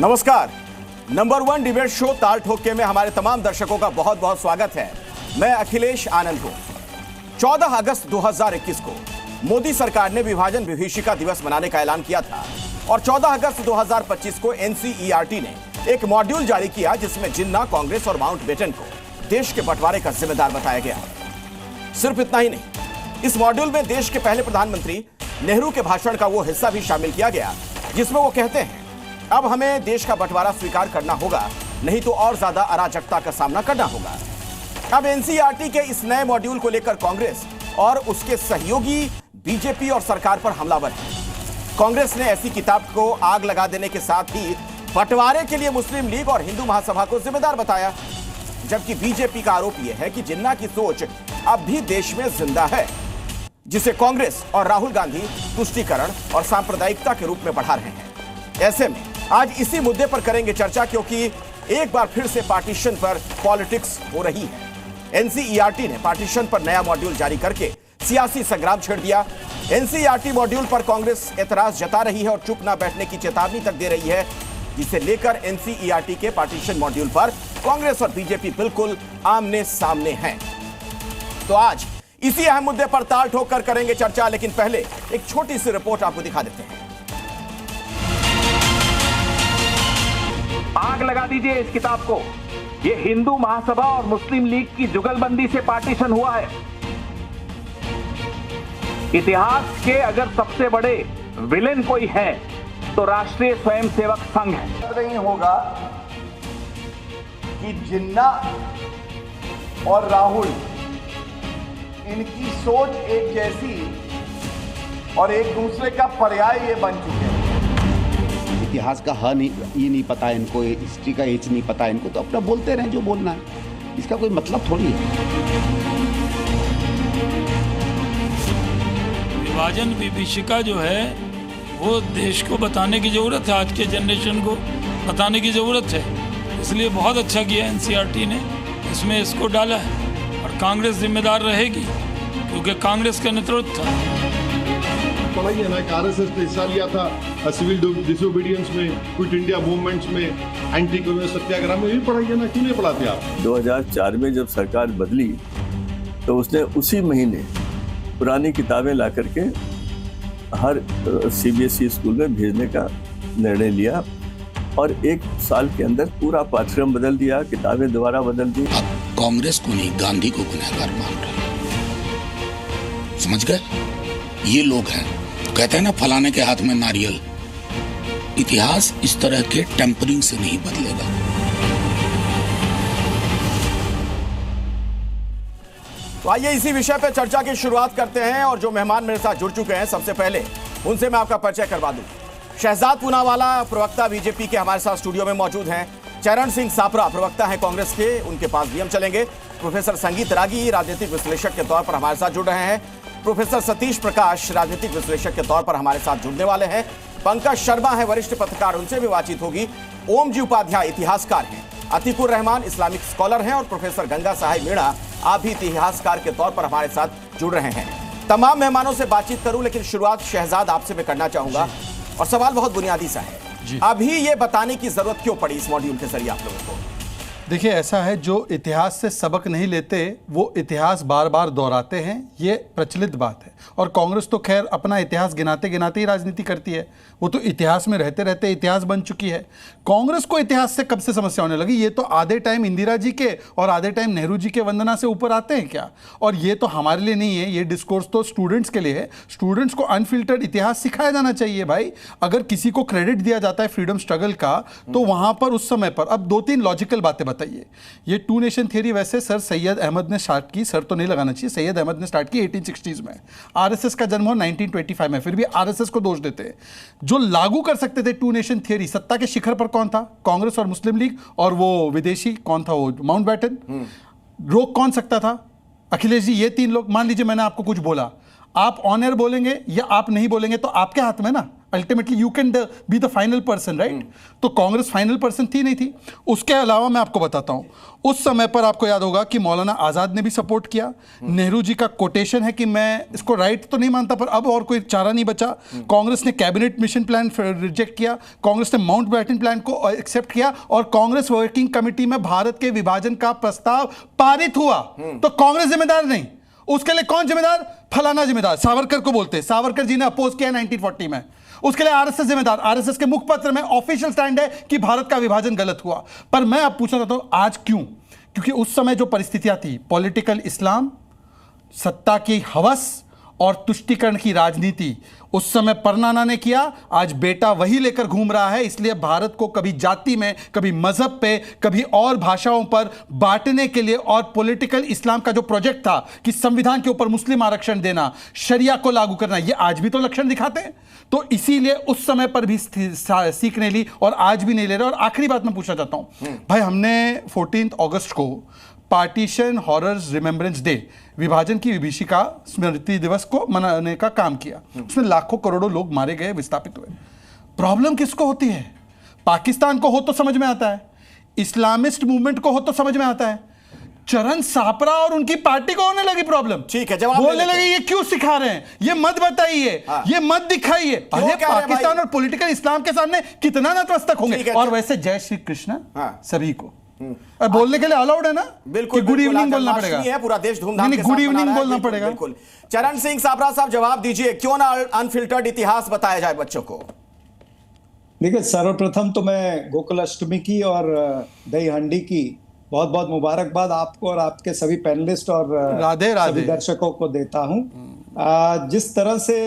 नमस्कार। Number 1 debate show ताल ठोके में हमारे तमाम दर्शकों का बहुत बहुत स्वागत है। मैं अखिलेश आनंद हूं। 14 अगस्त 2021 को मोदी सरकार ने विभाजन विभीषिका दिवस मनाने का ऐलान किया था और 14 अगस्त 2025 को एनसीईआरटी ने एक मॉड्यूल जारी किया जिसमें जिन्ना, कांग्रेस और माउंटबेटन को देश के बंटवारे का जिम्मेदार बताया गया। सिर्फ इतना ही नहीं, इस मॉड्यूल में देश के पहले प्रधानमंत्री नेहरू के भाषण का वो हिस्सा भी शामिल किया गया जिसमें वो कहते हैं अब हमें देश का बंटवारा स्वीकार करना होगा, नहीं तो और ज्यादा अराजकता का सामना करना होगा। अब एनसीईआरटी के इस नए मॉड्यूल को लेकर कांग्रेस और उसके सहयोगी बीजेपी और सरकार पर हमलावर है। कांग्रेस ने ऐसी किताब को आग लगा देने के साथ ही बंटवारे के लिए मुस्लिम लीग और हिंदू महासभा को जिम्मेदार बताया, जबकि बीजेपी का आरोप यह है कि जिन्ना की सोच अब भी देश में जिंदा है, जिसे कांग्रेस और राहुल गांधी तुष्टीकरण और सांप्रदायिकता के रूप में बढ़ा रहे हैं। ऐसे में आज इसी मुद्दे पर करेंगे चर्चा, क्योंकि एक बार फिर से पार्टीशन पर पॉलिटिक्स हो रही है। एनसीईआरटी ने पार्टीशन पर नया मॉड्यूल जारी करके सियासी संग्राम छेड़ दिया। एनसीईआरटी मॉड्यूल पर कांग्रेस एतराज जता रही है और चुप न बैठने की चेतावनी तक दे रही है, जिसे लेकर एनसीईआरटी के पार्टीशन मॉड्यूल पर कांग्रेस और बीजेपी बिल्कुल आमने सामने हैं। तो आज इसी अहम मुद्दे पर ताल ठोक कर करेंगे चर्चा, लेकिन पहले एक छोटी सी रिपोर्ट आपको दिखा देते हैं। आग लगा दीजिए इस किताब को। ये हिंदू महासभा और मुस्लिम लीग की जुगलबंदी से पार्टीशन हुआ है। इतिहास के अगर सबसे बड़े विलेन कोई है तो राष्ट्रीय स्वयंसेवक संघ है। नहीं होगा कि जिन्ना और राहुल इनकी सोच एक जैसी और एक दूसरे का पर्याय ये बन चुके हैं। इतिहास का ह नहीं, ये नहीं पता इनको, हिस्ट्री का एच नहीं पता इनको, तो अपना बोलते रहें जो बोलना है, इसका कोई मतलब थोड़ी है। विभाजन विभीषिका जो है वो देश को बताने की जरूरत है, आज के जनरेशन को बताने की जरूरत है। इसलिए बहुत अच्छा किया एनसीईआरटी ने इसमें इसको डाला है और कांग्रेस जिम्मेदार रहेगी क्योंकि कांग्रेस का नेतृत्व था। पढ़ाइए ना कि आरएसएस ने हिस्सा लिया था सिविल डिसोबीडियंस में, क्विट इंडिया मूवमेंट्स में, एंटी कम्युनिस्ट सत्याग्रह में, भी पढ़ाइए ना, क्यों नहीं पढ़ाते आप? 2004 में जब सरकार बदली तो उसने उसी महीने पुरानी किताबें ला करके हर सीबीएसई स्कूल में भेजने का निर्णय लिया और एक साल के अंदर पूरा पाठ्यक्रम बदल दिया, किताबें दोबारा बदल दी। अब कांग्रेस को नहीं, गांधी को गुनहगार मान रहे, समझ गए? ये लोग हैं, कहते हैं ना फलाने के हाथ में नारियल। इतिहास इस तरह के टेम्परिंग से नहीं बदलेगा। तो आइए इसी विषय पर चर्चा की शुरुआत करते हैं और जो मेहमान मेरे साथ जुड़ चुके हैं, सबसे पहले उनसे मैं आपका परिचय करवा दूं। शहजाद पूनावाला प्रवक्ता बीजेपी के हमारे साथ स्टूडियो में मौजूद हैं। चरण सिंह सापरा प्रवक्ता हैं कांग्रेस के, उनके पास भी हम चलेंगे। प्रोफेसर संगीत रागी राजनीतिक विश्लेषक के तौर पर हमारे साथ जुड़ रहे हैं। प्रोफेसर सतीश प्रकाश राजनीतिक विश्लेषक के तौर पर हमारे साथ जुड़ने वाले हैं। पंकज शर्मा है वरिष्ठ पत्रकार, उनसे भी बातचीत होगी। ओम जी उपाध्याय इतिहासकार हैं। अतीकुर रहमान इस्लामिक स्कॉलर हैं और प्रोफेसर गंगा सहाय मीणा, आप भी इतिहासकार के तौर पर हमारे साथ जुड़ रहे हैं। तमाम मेहमानों से बातचीत करूं, लेकिन शुरुआत शहजाद आपसे मैं करना चाहूंगा और सवाल बहुत बुनियादी सा है। अभी ये बताने की जरूरत क्यों पड़ी इस मॉड्यूल के जरिए आप लोगों को? देखिए, ऐसा है, जो इतिहास से सबक नहीं लेते वो इतिहास बार बार दोहराते हैं, ये प्रचलित बात है। और कांग्रेस तो खैर अपना इतिहास गिनाते गिनाते ही राजनीति करती है, वो तो इतिहास में रहते रहते इतिहास बन चुकी है। कांग्रेस को इतिहास से कब से समस्या होने लगी? ये तो आधे टाइम इंदिरा जी के और आधे टाइम नेहरू जी के वंदना से ऊपर आते हैं क्या? और ये तो हमारे लिए नहीं है, ये डिस्कोर्स तो स्टूडेंट्स के लिए है। स्टूडेंट्स को अनफिल्टर्ड इतिहास सिखाया जाना चाहिए भाई। अगर किसी को क्रेडिट दिया जाता है फ्रीडम स्ट्रगल का, तो वहां पर उस समय पर अब 2-3 लॉजिकल बातें बताइए। ये टू नेशन थियरी वैसे सर सैयद अहमद ने स्टार्ट की, सर तो नहीं लगाना चाहिए, सैयद अहमद ने स्टार्ट की 1860s में। आरएसएस का जन्म हो 1925 में, फिर भी आरएसएस को दोष देते हैं। जो लागू कर सकते थे टू नेशन थियरी, सत्ता के शिखर पर कौन था? कांग्रेस और मुस्लिम लीग, और वो विदेशी कौन था? वो माउंटबेटन। रोक कौन सकता था? अखिलेश जी। ये 3 लोग। मान लीजिए मैंने आपको कुछ बोला, आप ऑन एयर बोलेंगे या आप नहीं बोलेंगे तो आपके हाथ में ना, ultimately you can be the final person, right? तो कांग्रेस फाइनल पर्सन थी नहीं थी। उसके अलावा मैं आपको बताता हूं, उस समय पर आपको याद होगा कि मौलाना आजाद ने भी सपोर्ट किया। नेहरू जी का कोटेशन है कि मैं इसको राइट तो नहीं मानता पर अब और कोई चारा नहीं बचा। कांग्रेस ने कैबिनेट मिशन प्लान रिजेक्ट किया, कांग्रेस ने माउंटबेटन प्लान को एक्सेप्ट किया और कांग्रेस वर्किंग कमेटी में भारत के विभाजन का प्रस्ताव पारित हुआ। तो कांग्रेस जिम्मेदार नहीं, उसके लिए कौन जिम्मेदार? फलाना जिम्मेदार। सावरकर को बोलते हैं, सावरकर जी ने अपोज किया 1940 में, उसके लिए आरएसएस जिम्मेदार। आरएसएस के मुखपत्र में ऑफिशियल स्टैंड है कि भारत का विभाजन गलत हुआ। पर मैं अब पूछना चाहता हूं आज क्यों? क्योंकि उस समय जो परिस्थितियां थी, पॉलिटिकल इस्लाम, सत्ता की हवस और तुष्टीकरण की राजनीति, उस समय परनाना ने किया, आज बेटा वही लेकर घूम रहा है। इसलिए भारत को कभी जाति में, कभी मजहब पे, कभी और भाषाओं पर बांटने के लिए और पॉलिटिकल इस्लाम का जो प्रोजेक्ट था कि संविधान के ऊपर मुस्लिम आरक्षण देना, शरिया को लागू करना, ये आज भी तो लक्षण दिखाते हैं। तो इसीलिए उस समय पर भी सीख नहीं ली और आज भी नहीं ले रहे। और आखिरी बात मैं पूछना चाहता हूं भाई, हमने 14 अगस्त को पार्टीशन हॉरर्स रिमेम्बरेंस डे, विभाजन की विभीषिका स्मृति दिवस को मनाने का काम किया। उसमें लाखों करोड़ों लोग मारे गए, विस्थापित हुए। प्रॉब्लम किसको होती है? पाकिस्तान को हो तो समझ में आता है, इस्लामिस्ट मूवमेंट को हो तो समझ में आता है, चरण सापरा और उनकी पार्टी को होने लगी प्रॉब्लम। ठीक है, जवाब बोलने लगे ये क्यों सिखा रहे हैं, ये मत बताइए, ये मत दिखाइए। अरे पाकिस्तान और पॉलिटिकल इस्लाम के सामने कितना नतमस्तक होंगे। और वैसे जय श्री कृष्ण सभी को बोलने के लिए अलाउड है ना? बिल्कुल, गुड इवनिंग बोलना पड़ेगा, है पूरा देश धूमधाम के साथ गुड इवनिंग मना रहा है। बोलना पड़ेगा। बिल्कुल। चरण सिंह साबरा साहब जवाब दीजिए, क्यों ना अनफिल्टर्ड इतिहास बताया जाए बच्चों को? देखिए, सर्वप्रथम तो मैं गोकुल अष्टमी की और दही हांडी की बहुत बहुत मुबारकबाद आपको और आपके सभी पैनलिस्ट और राधे राधे सभी दर्शकों को देता हूं। जिस तरह से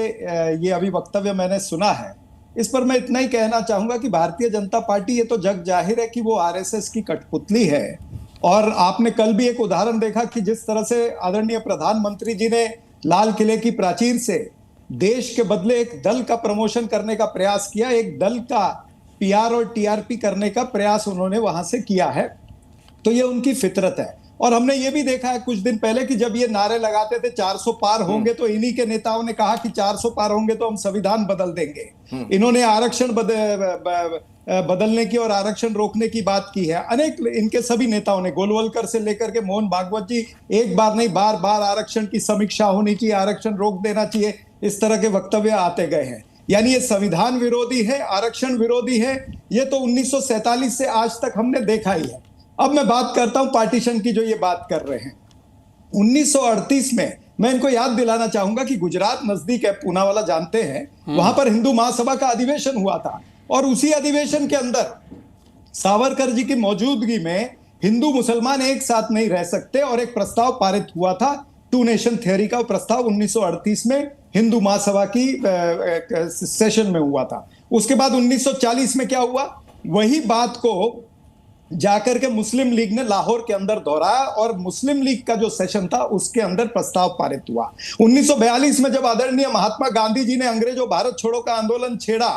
ये अभी वक्तव्य मैंने सुना है, इस पर मैं इतना ही कहना चाहूंगा कि भारतीय जनता पार्टी, ये तो जग जाहिर है कि वो आरएसएस की कठपुतली है। और आपने कल भी एक उदाहरण देखा कि जिस तरह से आदरणीय प्रधानमंत्री जी ने लाल किले की प्राचीर से देश के बदले एक दल का प्रमोशन करने का प्रयास किया, एक दल का पीआर और टीआरपी करने का प्रयास उन्होंने वहां से किया है। तो ये उनकी फितरत है। और हमने ये भी देखा है कुछ दिन पहले कि जब ये नारे लगाते थे 400 पार होंगे, तो इन्हीं के नेताओं ने कहा कि 400 पार होंगे तो हम संविधान बदल देंगे। इन्होंने आरक्षण बदलने की और आरक्षण रोकने की बात की है। अनेक इनके सभी नेताओं ने, गोलवलकर से लेकर के मोहन भागवत जी, एक बार नहीं बार बार आरक्षण की समीक्षा होनी चाहिए, आरक्षण रोक देना चाहिए, इस तरह के वक्तव्य आते गए हैं। यानी ये संविधान विरोधी है, आरक्षण विरोधी है। ये तो 1947 से आज तक हमने देखा ही है। अब मैं बात करता हूं पार्टीशन की, जो ये बात कर रहे हैं। 1938 में मैं इनको याद दिलाना चाहूंगा कि गुजरात नजदीक है, पूनावाला जानते हैं, वहां पर हिंदू महासभा का अधिवेशन हुआ था। और उसी अधिवेशन के अंदर सावरकर जी की मौजूदगी में हिंदू मुसलमान एक साथ नहीं रह सकते और एक प्रस्ताव पारित हुआ था, 2 नेशन थ्योरी का प्रस्ताव 1938 में हिंदू महासभा की सेशन में हुआ था। उसके बाद 1940 में क्या हुआ, वही बात को जाकर के मुस्लिम लीग ने लाहौर के अंदर दोहराया और मुस्लिम लीग का जो सेशन था उसके अंदर प्रस्ताव पारित हुआ। 1942 में जब आदरणीय महात्मा गांधी जी ने अंग्रेजों भारत छोड़ो का आंदोलन छेड़ा,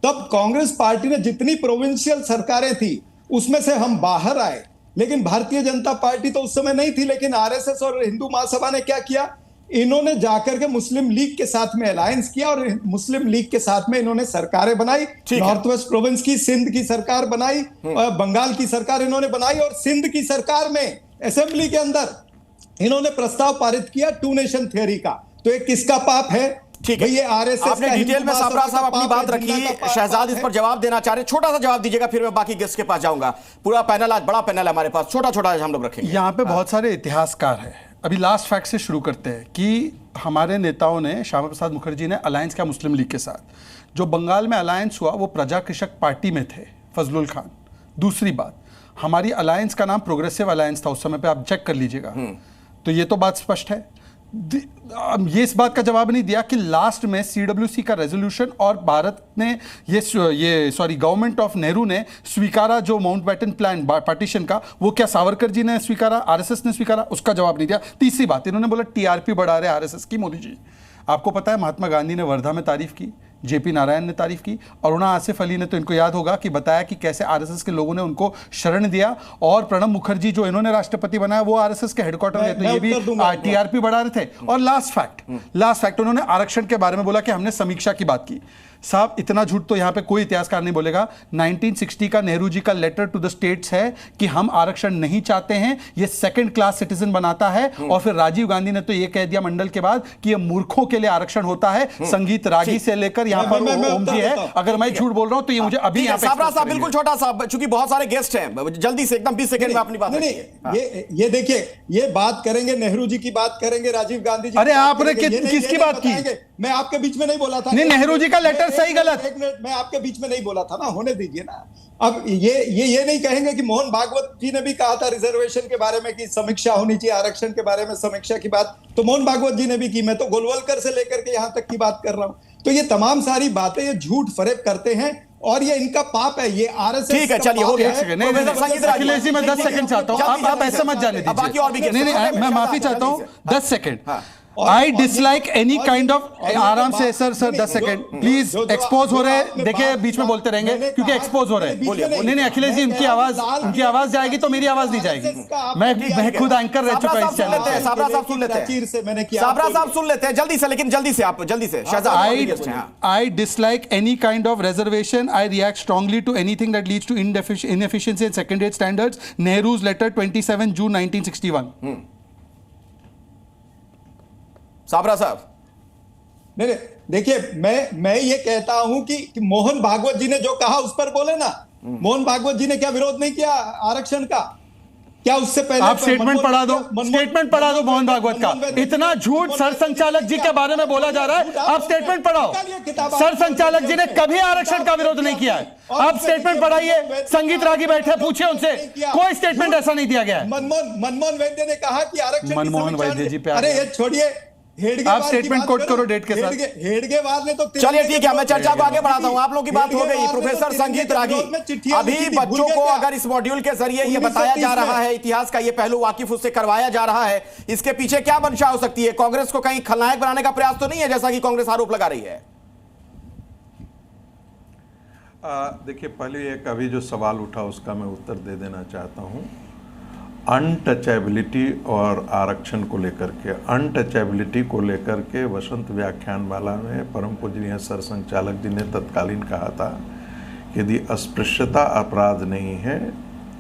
तब कांग्रेस पार्टी ने जितनी प्रोविंशियल सरकारें थी उसमें से हम बाहर आए, लेकिन भारतीय जनता पार्टी तो उस समय नहीं थी। लेकिन आरएसएस और हिंदू महासभा ने क्या किया, इन्होंने जाकर के मुस्लिम लीग के साथ में अलायंस किया और मुस्लिम लीग के साथ में इन्होंने सरकारें बनाई। नॉर्थ वेस्ट प्रोविंस की सिंध की सरकार बनाई, बंगाल की सरकार इन्होंने बनाई और सिंध की सरकार में असेंबली के अंदर इन्होंने प्रस्ताव पारित किया 2 नेशन थ्योरी का। तो ये किसका पाप है? ठीक है, ये आरएसएस आपने डिटेल में साबरा साहब अपनी बात रखी, शहजाद इस पर जवाब देना चाह रहे, छोटा सा जवाब दीजिएगा, फिर मैं बाकी गेस्ट के पास जाऊंगा। पूरा पैनल, आज बड़ा पैनल है हमारे पास, छोटा छोटा हम लोग रखेंगे। यहाँ पे बहुत सारे इतिहासकार हैं। अभी लास्ट फैक्ट से शुरू करते हैं कि हमारे नेताओं ने, श्यामा प्रसाद मुखर्जी ने अलायंस किया मुस्लिम लीग के साथ। जो बंगाल में अलायंस हुआ वो प्रजा कृषक पार्टी में थे, फजलुल खान। दूसरी बात, हमारी अलायंस का नाम प्रोग्रेसिव अलायंस था उस समय पे, आप चेक कर लीजिएगा। तो ये तो बात स्पष्ट है। ये इस बात का जवाब नहीं दिया कि लास्ट में सीडब्ल्यूसी का रेजोल्यूशन और भारत ने गवर्नमेंट ऑफ नेहरू ने स्वीकारा जो माउंटबेटन प्लान पार्टीशन का, वो क्या सावरकर जी ने स्वीकारा, आरएसएस ने स्वीकारा? उसका जवाब नहीं दिया। तीसरी बात, इन्होंने बोला टीआरपी बढ़ा रहे आरएसएस की मोदी जी। आपको पता है महात्मा गांधी ने वर्धा में तारीफ की जेपी नारायण ने तारीफ की, अरुणा आसिफ अली ने तो इनको याद होगा कि बताया कि कैसे आरएसएस के लोगों ने उनको शरण दिया, और प्रणब मुखर्जी जो इन्होंने राष्ट्रपति बनाया वो आरएसएस के हेडक्वार्टर में, तो ये भी टीआरपी बढ़ा रहे थे। और लास्ट फैक्ट उन्होंने आरक्षण के बारे में बोला कि हमने समीक्षा की बात की। साहब इतना झूठ तो यहां पे कोई इतिहासकार नहीं बोलेगा। 1960 का नेहरू जी का लेटर टू द स्टेट्स है कि हम आरक्षण नहीं चाहते हैं, ये सेकंड क्लास सिटीजन बनाता है। और फिर राजीव गांधी ने तो ये कह दिया मंडल के बाद कि ये मूर्खों के लिए आरक्षण होता है। संगीत रागी से लेकर यहां पर ओम जी है। अगर मैं झूठ बोल रहा हूं तो ये मुझे अभी यहां पे साहब बिल्कुल छोटा सा, चूंकि बहुत सारे गेस्ट हैं, जल्दी से एकदम 20 सेकंड में अपनी बात रखिए। ये देखिए, ये बात करेंगे, नेहरू जी की बात करेंगे, राजीव गांधी जी। अरे आपने किसकी बात की? मैं आपके बीच में नहीं बोला था। नहीं, नेहरू जी का लेटर सही गलत, एक मिनट, मैं आपके बीच में नहीं बोला था ना, होने दीजिए ना। अब ये नहीं कहेंगे कि मोहन भागवत जी ने भी कहा था रिजर्वेशन के बारे में कि समीक्षा होनी चाहिए, आरक्षण के बारे में समीक्षा की बात तो मोहन भागवत जी ने भी की। मैं तो गोलवलकर से लेकर के यहां तक की बात कर रहा हूं। तो ये तमाम सारी बातें ये झूठ फरेब करते हैं और ये इनका पाप है, ये आरएसएस। ठीक है, चलिए हो गया। अखिलेश जी मैं 10 सेकंड चाहता हूं, आप ऐसा मत जाने दीजिए। बाकी और भी नहीं, मैं माफी चाहता हूं, 10 second. I dislike any kind of, आराम से सर 10 सेकंड प्लीज। एक्सपोज हो रहे हैं, देखिए बीच में बोलते रहेंगे क्योंकि एक्सपोज हो रहे हैं। नहीं अखिलेश जी, उनकी आवाज जाएगी तो मेरी आवाज नहीं जाएगी। मैं खुद एंकर रह चुका इस चैनल पे। साबरा साहब सुन लेते हैं जल्दी से, लेकिन जल्दी से I dislike any kind of reservation. I react strongly to anything that leads to inefficiency and second-rate standards. Nehru's letter 27 June 1961. Sabra साहब, नहीं देखिए, मैं ये कहता हूं कि मोहन भागवत जी ने जो कहा उस पर बोले ना। मोहन भागवत जी ने क्या विरोध नहीं किया आरक्षण का? क्या उससे पहले आप स्टेटमेंट पढ़ा दो मोहन भागवत का। इतना झूठ सर संचालक जी के बारे में बोला जा रहा है, आप स्टेटमेंट पढ़ाओ। सर संचालक जी ने कभी आरक्षण का विरोध नहीं किया है, आप स्टेटमेंट पढ़ाइए। संगीत रागी बैठे, पूछिए उनसे, कोई स्टेटमेंट ऐसा नहीं दिया गया है। मनमोहन वैद्य ने कहा कि आरक्षण, मनमोहन वैद्य जी पे, अरे ये छोड़िए, आप स्टेटमेंट कोट करो डेट के साथ। हेडगेवार ने तो, चलिए ठीक है, मैं चर्चा को आगे बढ़ाता हूं। आप लोगों की बात हो गई। प्रोफेसर संगीत रागी, अभी बच्चों को अगर इस मॉड्यूल के जरिए ये बताया जा रहा है, इतिहास का ये पहलू वाकिफ उससे करवाया जा रहा है, इसके पीछे क्या मंशा हो सकती है? कांग्रेस को कहीं खलनायक बनाने का प्रयास तो नहीं है, जैसा कि कांग्रेस आरोप लगा रही है? देखिए, पहले एक अभी जो सवाल उठा उसका मैं उत्तर दे देना चाहता हूं। अनटचेबिलिटी और आरक्षण को लेकर के, अनटचेबिलिटी को लेकर के वसंत व्याख्यानमाला में परम पूजनीय सर संचालक जी ने तत्कालीन कहा था कि यदि अस्पृश्यता अपराध नहीं है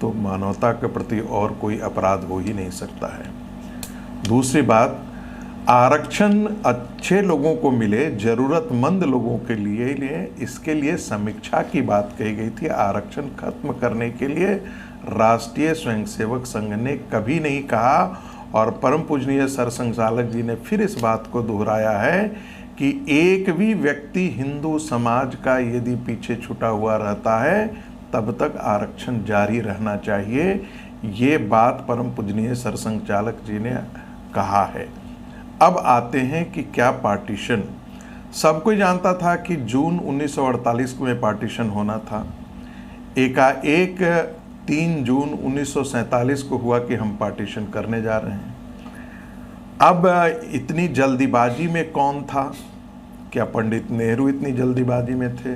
तो मानवता के प्रति और कोई अपराध हो ही नहीं सकता है। दूसरी बात, आरक्षण अच्छे लोगों को मिले, ज़रूरतमंद लोगों के लिए इसके लिए समीक्षा की बात कही गई थी। आरक्षण खत्म करने के लिए राष्ट्रीय स्वयंसेवक संघ ने कभी नहीं कहा, और परम पूजनीय सर संचालक जी ने फिर इस बात को दोहराया है कि एक भी व्यक्ति हिंदू समाज का यदि पीछे छूटा हुआ रहता है तब तक आरक्षण जारी रहना चाहिए। ये बात परम पूजनीय सर संचालक जी ने कहा है। अब आते हैं कि क्या पार्टीशन, सब कोई जानता था कि जून 1948 में पार्टीशन होना था। एकाएक 3 जून 1947 को हुआ कि हम पार्टीशन करने जा रहे हैं। अब इतनी जल्दीबाजी में कौन था? क्या पंडित नेहरू इतनी जल्दीबाजी में थे?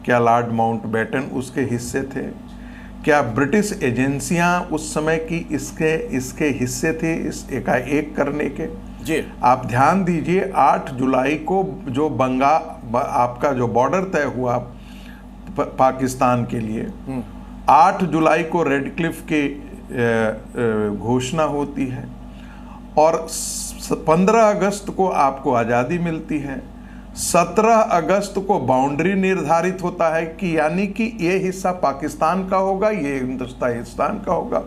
क्या लॉर्ड माउंटबेटन उसके हिस्से थे? क्या ब्रिटिश एजेंसियां उस समय की इसके हिस्से थे इस एकाएक करने के? जी, आप ध्यान दीजिए, 8 जुलाई को जो आपका जो बॉर्डर तय हुआ पाकिस्तान के लिए, 8 जुलाई को रेड क्लिफ की घोषणा होती है और 15 अगस्त को आपको आज़ादी मिलती है। 17 अगस्त को बाउंड्री निर्धारित होता है कि यानी कि ये हिस्सा पाकिस्तान का होगा, ये हिंदुस्तान का होगा।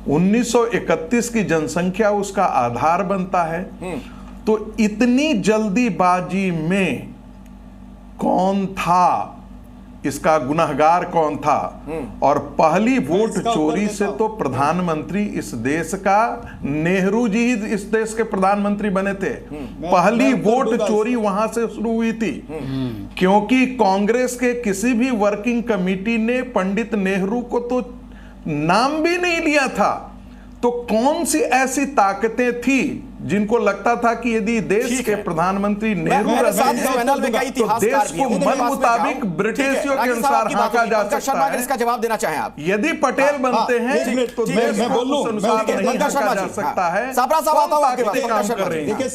1931 की जनसंख्या उसका आधार बनता है। तो इतनी जल्दीबाजी में कौन था, इसका गुनहगार कौन था? और पहली वोट चोरी से तो प्रधानमंत्री इस देश का, नेहरू जी इस देश के प्रधानमंत्री बने थे। पहली वोट चोरी वहां से शुरू हुई थी, क्योंकि कांग्रेस के किसी भी वर्किंग कमेटी ने पंडित नेहरू को तो नाम भी नहीं लिया था। तो कौन सी ऐसी ताकतें थी जिनको लगता था कि यदि देश के प्रधानमंत्री नेहरू तो देश को मन मुताबिक ब्रिटिशियों के अनुसार हाँका जा सकता है। इसका जवाब देना चाहें आप? यदि पटेल बनते हैं तो देश को उस अनुसार नहीं हाँका जा सकता है। साबरा साहब आता हूं आपके पास। देखिए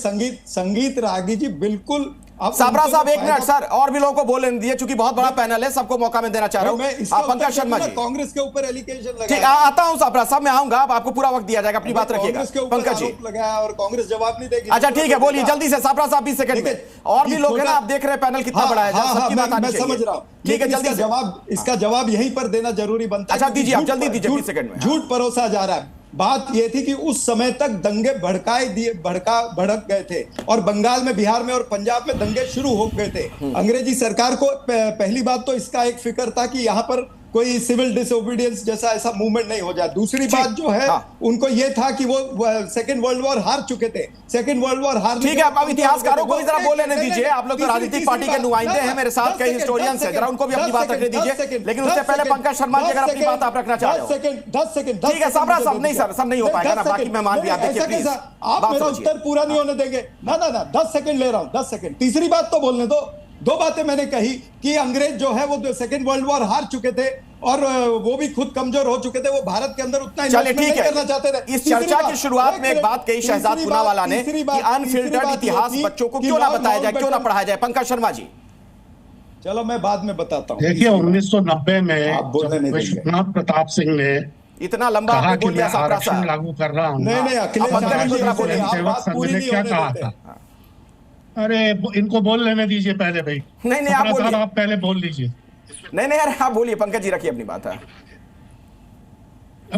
संगीत रागी जी बिल्कुल। साबरा साहब एक मिनट सर, और भी लोगों को बोलने दिए, चूंकि बहुत बड़ा पैनल है, सबको मौका मैं देना चाह रहा हूं। आप पंकज शर्मा जी कांग्रेस के ऊपर एलिगेशन ठीक, आता हूं साबरा साहब, मैं आऊंगा, आपको पूरा वक्त दिया जाएगा, अपनी बात रखिएगा। पंकज जी लगाया और कांग्रेस जवाब नहीं देगी। अच्छा ठीक है, बोलिए जल्दी से साबरा साहब, 20 सेकंड में। और भी लोग हैं ना, आप देख रहे हैं पैनल कितना बड़ा है, सबकी बात आनी चाहिए। मैं समझ रहा हूं, ठीक है, जल्दी जवाब, इसका जवाब यहीं पर देना जरूरी बनता है। अच्छा दीजिए, आप जल्दी दीजिए, 20 सेकंड में। झूठ परोसा जा रहा है। बात यह थी कि उस समय तक दंगे भड़क गए थे और बंगाल में, बिहार में और पंजाब में दंगे शुरू हो गए थे। अंग्रेजी सरकार को पहली बात तो इसका एक फिक्र था कि यहां पर कोई सिविल डिसोबीडियंस जैसा ऐसा मूवमेंट नहीं हो जाए। दूसरी बात जो है, उनको यह था कि वो सेकंड वर्ल्ड वॉर हार चुके थे। सेकंड वर्ल्ड वॉर हार, ठीक है, आप इतिहासकारों को भी जरा बोल लेने दीजिए। आप लोग तो राजनीतिक पार्टी के नुमाइंदे हैं, मेरे साथ कई हिस्टोरियंस हैं, जरा उनको भी अपनी बात रखने दीजिए। लेकिन उससे पहले पंकज शर्मा जी, अगर अपनी बात आप रखना चाह रहे हो। 10 सेकंड ठीक है साबरा साहब, नहीं सर नहीं हो पाएगा ना, बाकी मेहमान भी आप देखिए प्लीज। आप मेरा उत्तर पूरा नहीं होने देंगे ना। 10 सेकंड ले रहा हूं, 10 सेकंड। तीसरी बात तो बोलने दो। दो बातें मैंने कही कि अंग्रेज जो है वो सेकंड वर्ल्ड वॉर हार चुके थे और वो भी खुद कमजोर हो चुके थे, वो भारत के अंदर उतना इन्वेस्टमेंट नहीं करना चाहते थे। इस चर्चा की शुरुआत में एक बात कही शहजाद पूनावाला ने कि अनफिल्टर्ड इतिहास बच्चों को क्यों ना बताया जाए, क्यों ना पढ़ाया जाए। पंकज शर्मा जी चलो मैं बाद में बताता हूँ। देखिए 1990 में विश्वनाथ प्रताप सिंह ने इतना लंबा आरक्षण लागू कर रहा हूँ, नहीं सेवक संघ ने क्या कहा था? अरे इनको बोल लेने दीजिए पहले भाई। नहीं आप पहले बोल लीजिए। नहीं अरे आप बोलिए, पंकज जी रखिए अपनी बात है।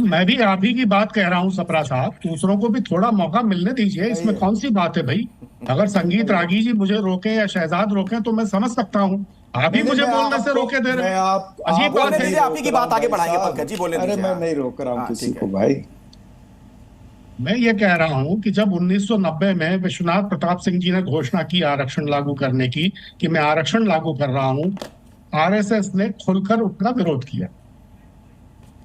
मैं भी आप ही की बात कह रहा हूँ सपरा साहब, दूसरों को भी थोड़ा मौका मिलने दीजिए, इसमें कौन सी बात है भाई? अगर संगीत रागी जी मुझे रोके या शहजाद रोके तो मैं समझ सकता हूँ, आप ही मुझे बोलने से रोके दे रहे हैं। अजीब बात है। आप ही की बात आगे बढ़ाइए पंकज जी, बोले। अरे मैं नहीं रोक रहा हूँ किसी को भाई। मैं ये कह रहा हूं कि जब 1990 में विश्वनाथ प्रताप सिंह जी ने घोषणा की आरक्षण लागू करने की, कि मैं आरक्षण लागू कर रहा हूं, आरएसएस ने खुलकर उसका विरोध किया।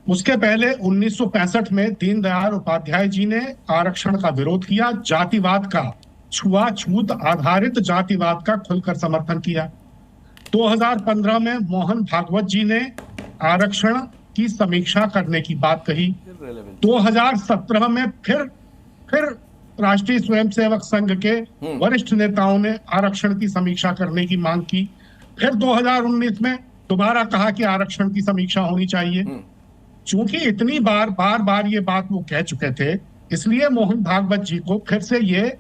उसके पहले 1965 में दीनदयाल उपाध्याय जी ने आरक्षण का विरोध किया, जातिवाद का, छुआछूत आधारित जातिवाद का खुलकर समर्थन किया। 2015 में मोहन भागवत जी ने आरक्षण की समीक्षा करने की बात कही। 2017 में फिर राष्ट्रीय स्वयंसेवक संघ के वरिष्ठ नेताओं ने आरक्षण की समीक्षा करने की मांग की। फिर 2019 में दोबारा कहा कि आरक्षण की समीक्षा होनी चाहिए। चूंकि इतनी बार ये बात वो कह चुके थे, इसलिए मोहन भागवत जी को फिर से ये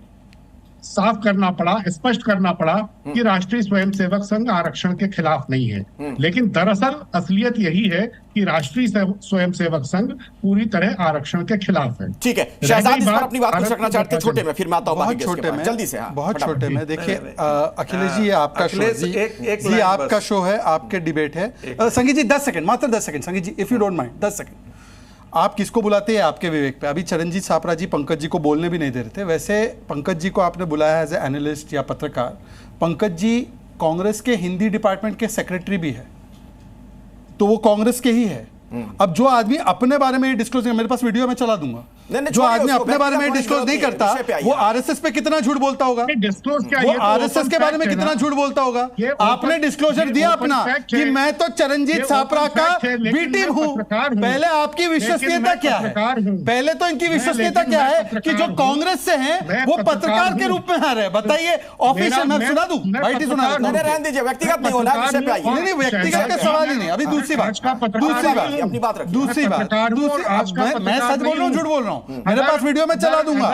साफ करना पड़ा, स्पष्ट करना पड़ा कि राष्ट्रीय स्वयंसेवक संघ आरक्षण के खिलाफ नहीं है। लेकिन दरअसल असलियत यही है कि राष्ट्रीय स्वयंसेवक संघ पूरी तरह आरक्षण के खिलाफ है। ठीक है, शहजाद इस पर अपनी बात कुछ रखना चाहते हैं छोटे में, फिर मैं आता हूं बहुत छोटे में, जल्दी से। बहुत छोटे में। देखिए अखिलेश जी, ये आपका शो है, ये आपका शो है, आपके डिबेट है। संगीत जी 10 सेकंड, मात्र 10 second. Sangeet ji if you don't mind 10 second. आप किसको बुलाते हैं आपके विवेक पे। अभी चरणजीत सापरा जी पंकज जी को बोलने भी नहीं दे रहे थे। वैसे पंकज जी को आपने बुलाया एज ए एनालिस्ट या पत्रकार। पंकज जी कांग्रेस के हिंदी डिपार्टमेंट के सेक्रेटरी भी है, तो वो कांग्रेस के ही है। अब जो आदमी अपने बारे में डिस्क्लोज, मेरे पास वीडियो में चला दूंगा, जो आदमी अपने बारे में डिस्क्लोज नहीं करता वो आरएसएस पे कितना झूठ बोलता होगा, वो आरएसएस के बारे में कितना झूठ बोलता होगा। आपने डिस्क्लोजर दिया अपना कि मैं तो चरणजीत सापरा का बी टीम हूं। पहले आपकी विश्वसनीयता क्या है? पहले तो इनकी विश्वसनीयता क्या है कि जो कांग्रेस से हैं वो पत्रकार के रूप में आ रहे हैं? बताइए ऑफिशियल। मैं सुना दूं, भाई सुना रहने दीजिए, व्यक्तिगत नहीं होना, विषय पे आइए। नहीं व्यक्तिगत का सवाल ही नहीं। अभी दूसरी बात अपनी बात रखिए। दूसरी बात मैं सच बोल रहा हूँ झूठ बोल रहा हूँ? मेरे पास वीडियो में चला दूंगा,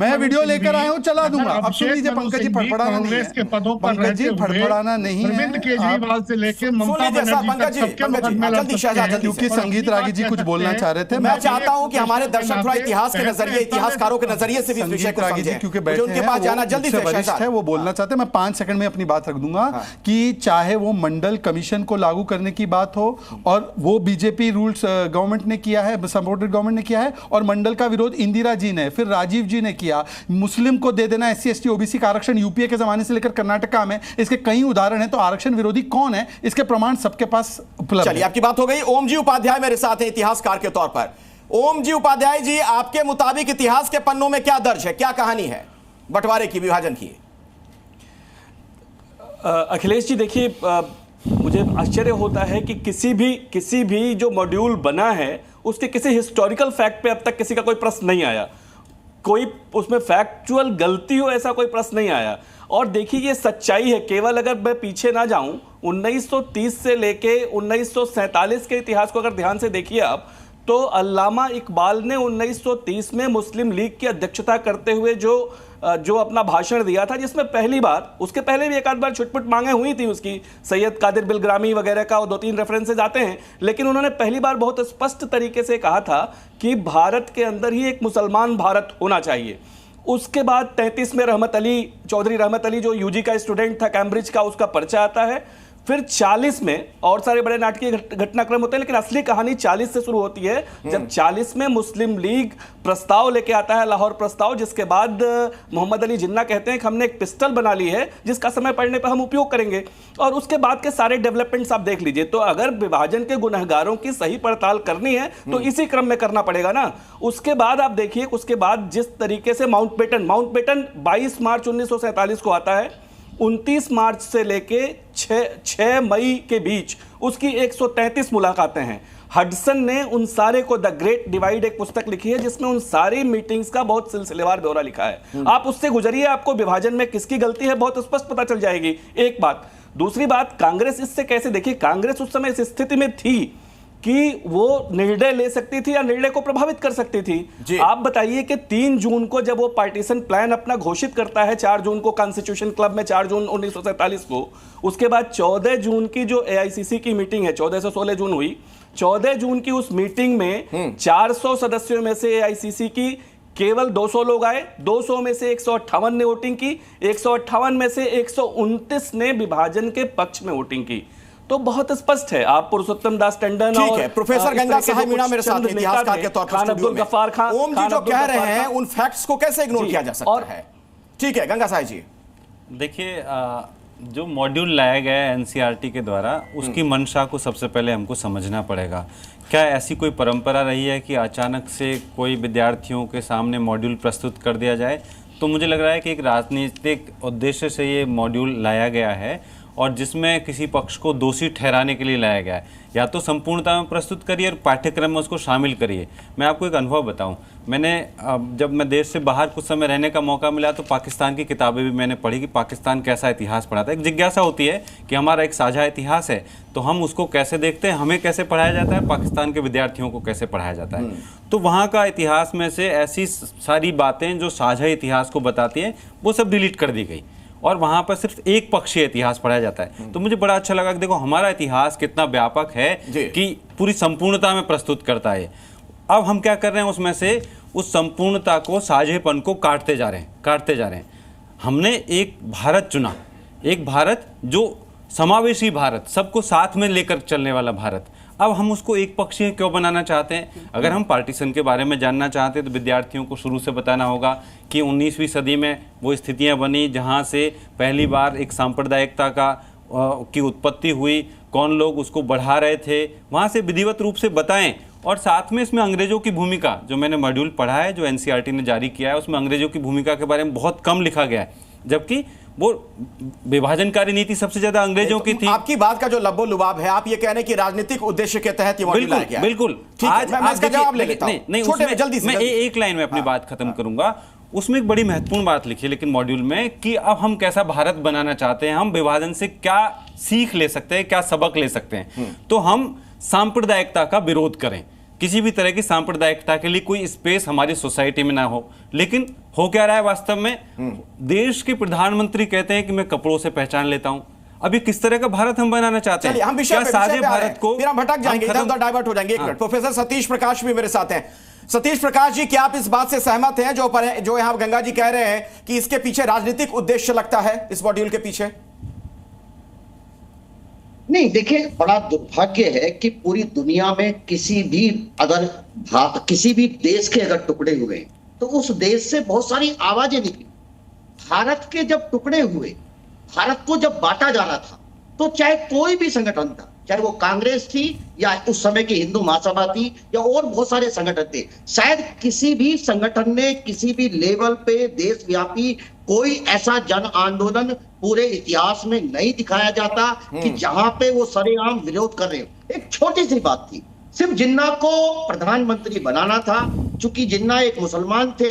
मैं वीडियो लेकर आया हूँ, चला दूंगा। अब सुन लीजिए पंकज जी, फड़फड़ाना नहीं है, पंकज जी फड़फड़ाना नहीं है। केजरीवाल से लेकर ममता बनर्जी तक, क्योंकि संगीत रागी जी कुछ बोलना चाह रहे थे। मैं चाहता हूँ कि हमारे दर्शक थोड़ा इतिहास के नजरिए, इतिहासकारों के नजरिए से भी इस विषय को समझें, क्योंकि बैठे उनके पास जाना जल्दी से वरिष्ठ है, वो बोलना चाहते हैं। मैं 5 सेकंड में अपनी बात रख दूंगा कि चाहे वो मंडल कमीशन को लागू करने की बात हो, और वो बीजेपी रूल्स गवर्नमेंट ने किया है, सपोर्टेड गवर्नमेंट ने किया है, और मंडल का विरोध इंदिरा जी ने, फिर राजीव जी ने किया। मुस्लिम को दे देना SC ST OBC का आरक्षण यूपीए के जमाने से लेकर कर्नाटका में, इसके कई उदाहरण हैं। तो आरक्षण विरोधी कौन है, इसके प्रमाण सबके पास उपलब्ध है। चलिए आपकी बात हो गई। ओम जी उपाध्याय मेरे साथ हैं इतिहासकार के तौर पर। ओम जी उपाध्याय जी, आपके मुताबिक इतिहास के पन्नों में क्या दर्ज है, क्या कहानी है बंटवारे की, विभाजन की? अखिलेश जी देखिए, मुझे आश्चर्य होता है कि किसी भी जो मॉड्यूल बना है उसके किसी हिस्टोरिकल फैक्ट पे अब तक किसी का कोई प्रश्न नहीं आया, कोई उसमें फैक्चुअल गलती हो ऐसा कोई प्रश्न नहीं आया। और देखिए ये सच्चाई है, केवल अगर मैं पीछे ना जाऊं 1930 से लेके 1947 के इतिहास को अगर ध्यान से देखिए आप, तो अल्लामा इकबाल ने 1930 में मुस्लिम लीग की अध्यक्षता करते हुए जो अपना भाषण दिया था, जिसमें पहली बार, उसके पहले भी एक आध बार छुटपुट मांगे हुई थी उसकी, सैयद कादिर बिलग्रामी वगैरह का 2-3 रेफरेंसेज आते हैं, लेकिन उन्होंने पहली बार बहुत स्पष्ट तरीके से कहा था कि भारत के अंदर ही एक मुसलमान भारत होना चाहिए। उसके बाद 33 में चौधरी रहमत अली जो यूजी का स्टूडेंट था कैम्ब्रिज का, उसका पर्चा आता है। फिर 40 में और सारे बड़े नाटकीय घटनाक्रम होते हैं, लेकिन असली कहानी 40 से शुरू होती है, जब 40 में मुस्लिम लीग प्रस्ताव लेके आता है, लाहौर प्रस्ताव, जिसके बाद मोहम्मद अली जिन्ना कहते हैं कि हमने एक पिस्टल बना ली है जिसका समय पड़ने पर हम उपयोग करेंगे। और उसके बाद के सारे डेवलपमेंट्स आप देख लीजिए। तो अगर विभाजन के गुनहगारों की सही पड़ताल करनी है तो इसी क्रम में करना पड़ेगा ना। उसके बाद आप देखिए, उसके बाद जिस तरीके से माउंटबेटन 22 मार्च 1947 को आता है, 29 मार्च से लेके 6 मई के बीच उसकी 133 मुलाकातें हैं। हडसन ने उन सारे को, द ग्रेट डिवाइड एक पुस्तक लिखी है जिसमें उन सारी मीटिंग्स का बहुत सिलसिलेवार ब्यौरा लिखा है। आप उससे गुजरिए, आपको विभाजन में किसकी गलती है बहुत स्पष्ट पता चल जाएगी। एक बात। दूसरी बात, कांग्रेस इससे कैसे, देखिए कांग्रेस उस समय इस स्थिति में थी कि वो निर्णय ले सकती थी या निर्णय को प्रभावित कर सकती थी। आप बताइए कि 3 जून को जब वो पार्टीशन प्लान अपना घोषित करता है, 4 जून को कॉन्स्टिट्यूशन क्लब में, 4 जून 1947 को, उसके बाद 14 जून की जो एआईसीसी की मीटिंग है, 14 से 16 जून हुई, 14 जून की उस मीटिंग में 400 सदस्यों में से एआईसीसी की केवल 200 लोग आए, 200 में से 158 ने वोटिंग की, 158 में से 129 ने विभाजन के पक्ष में वोटिंग की। तो बहुत स्पष्ट है। आप पुरुषोत्तम दास टंडन और प्रोफेसर गंगा साहब मीणा मेरे साथ इतिहासकार के तौर पर स्टूडियो में। गफ्फार खान, ओम जी जो कह रहे हैं उन फैक्ट्स को कैसे इग्नोर किया जा सकता है? ठीक है गंगा साहब जी। देखिए, जो मॉड्यूल लाया गया है एनसीईआरटी के द्वारा, उसकी मंशा को सबसे पहले हमको समझना पड़ेगा। क्या ऐसी कोई परंपरा रही है कि अचानक से कोई विद्यार्थियों के सामने मॉड्यूल प्रस्तुत कर दिया जाए? तो मुझे लग रहा है कि एक राजनीतिक उद्देश्य से ये मॉड्यूल लाया गया है और जिसमें किसी पक्ष को दोषी ठहराने के लिए लाया गया है। या तो संपूर्णता में प्रस्तुत करिए और पाठ्यक्रम में उसको शामिल करिए। मैं आपको एक अनुभव बताऊं, जब मैं देश से बाहर कुछ समय रहने का मौका मिला तो पाकिस्तान की किताबें भी मैंने पढ़ी कि पाकिस्तान कैसा इतिहास पढ़ाता है। एक जिज्ञासा होती है कि हमारा एक साझा इतिहास है, तो हम उसको कैसे देखते हैं, हमें कैसे पढ़ाया जाता है, पाकिस्तान के विद्यार्थियों को कैसे पढ़ाया जाता है। तो वहाँ का इतिहास में से ऐसी सारी बातें जो साझा इतिहास को बताती हैं वो सब डिलीट कर दी गई और वहाँ पर सिर्फ एक पक्षीय इतिहास पढ़ाया जाता है। तो मुझे बड़ा अच्छा लगा कि देखो हमारा इतिहास कितना व्यापक है कि पूरी संपूर्णता में प्रस्तुत करता है। अब हम क्या कर रहे हैं, उसमें से उस संपूर्णता को, साझेपन को काटते जा रहे हैं। हमने एक भारत चुना, एक भारत जो समावेशी भारत, सबको साथ में लेकर चलने वाला भारत। अब हम उसको एक पक्षीय क्यों बनाना चाहते हैं? अगर हम पार्टीशन के बारे में जानना चाहते हैं तो विद्यार्थियों को शुरू से बताना होगा कि 19वीं सदी में वो स्थितियां बनी जहां से पहली बार एक सांप्रदायिकता की उत्पत्ति हुई, कौन लोग उसको बढ़ा रहे थे, वहां से विधिवत रूप से बताएं। और साथ में इसमें अंग्रेजों की भूमिका, जो मैंने मॉड्यूल पढ़ा है, जो एनसीईआरटी ने जारी किया है, उसमें अंग्रेजों की भूमिका के बारे में बहुत कम लिखा गया है, जबकि वो विभाजनकारी नीति सबसे ज्यादा अंग्रेजों की थी। आपकी बात का जो लब्बो लुबाब है, आप ये कह रहे हैं कि राजनीतिक उद्देश्य के तहत ये मॉड्यूल लाया गया है। बिल्कुल। ठीक है, मैं इसका जवाब ले लेता हूं। नहीं, जल्दी से मैं एक लाइन में अपनी बात खत्म करूंगा। उसमें एक बड़ी महत्वपूर्ण बात लिखी है लेकिन मॉड्यूल में, कि अब हम कैसा भारत बनाना चाहते हैं, हम विभाजन से क्या सीख ले सकते हैं, क्या सबक ले सकते हैं। तो हम सांप्रदायिकता का विरोध करें, किसी भी तरह की सांप्रदायिकता के लिए कोई स्पेस हमारी सोसाइटी में ना हो। लेकिन हो क्या रहा है वास्तव में? देश के प्रधानमंत्री कहते हैं कि मैं कपड़ों से पहचान लेता हूं। अभी किस तरह का भारत हम बनाना चाहते हैं? हम साझे भारत को, फिर हम भटक जाएंगे, इधर उधर डाइवर्ट हो जाएंगे। एक मिनट, प्रोफेसर सतीश प्रकाश भी मेरे साथ हैं। सतीश प्रकाश जी, क्या आप इस बात से सहमत हैं जो यहां गंगा जी कह रहे हैं कि इसके पीछे राजनीतिक उद्देश्य लगता है, इस मॉड्यूल के पीछे? नहीं, देखिए, बड़ा दुर्भाग्य है कि पूरी दुनिया में किसी भी देश के अगर टुकड़े हुए तो उस देश से बहुत सारी आवाजें निकली। भारत के जब टुकड़े हुए, भारत को जब बांटा जा रहा था, तो चाहे कोई भी संगठन था, चाहे वो कांग्रेस थी या उस समय की हिंदू महासभा थी या और बहुत सारे संगठन थे, शायद किसी भी संगठन ने किसी भी लेवल पे देशव्यापी कोई ऐसा जन आंदोलन पूरे इतिहास में नहीं दिखाया जाता कि जहां पे वो सरेआम विरोध कर रहे हो। एक छोटी सी बात थी, सिर्फ जिन्ना को प्रधानमंत्री बनाना था, चूंकि जिन्ना एक मुसलमान थे,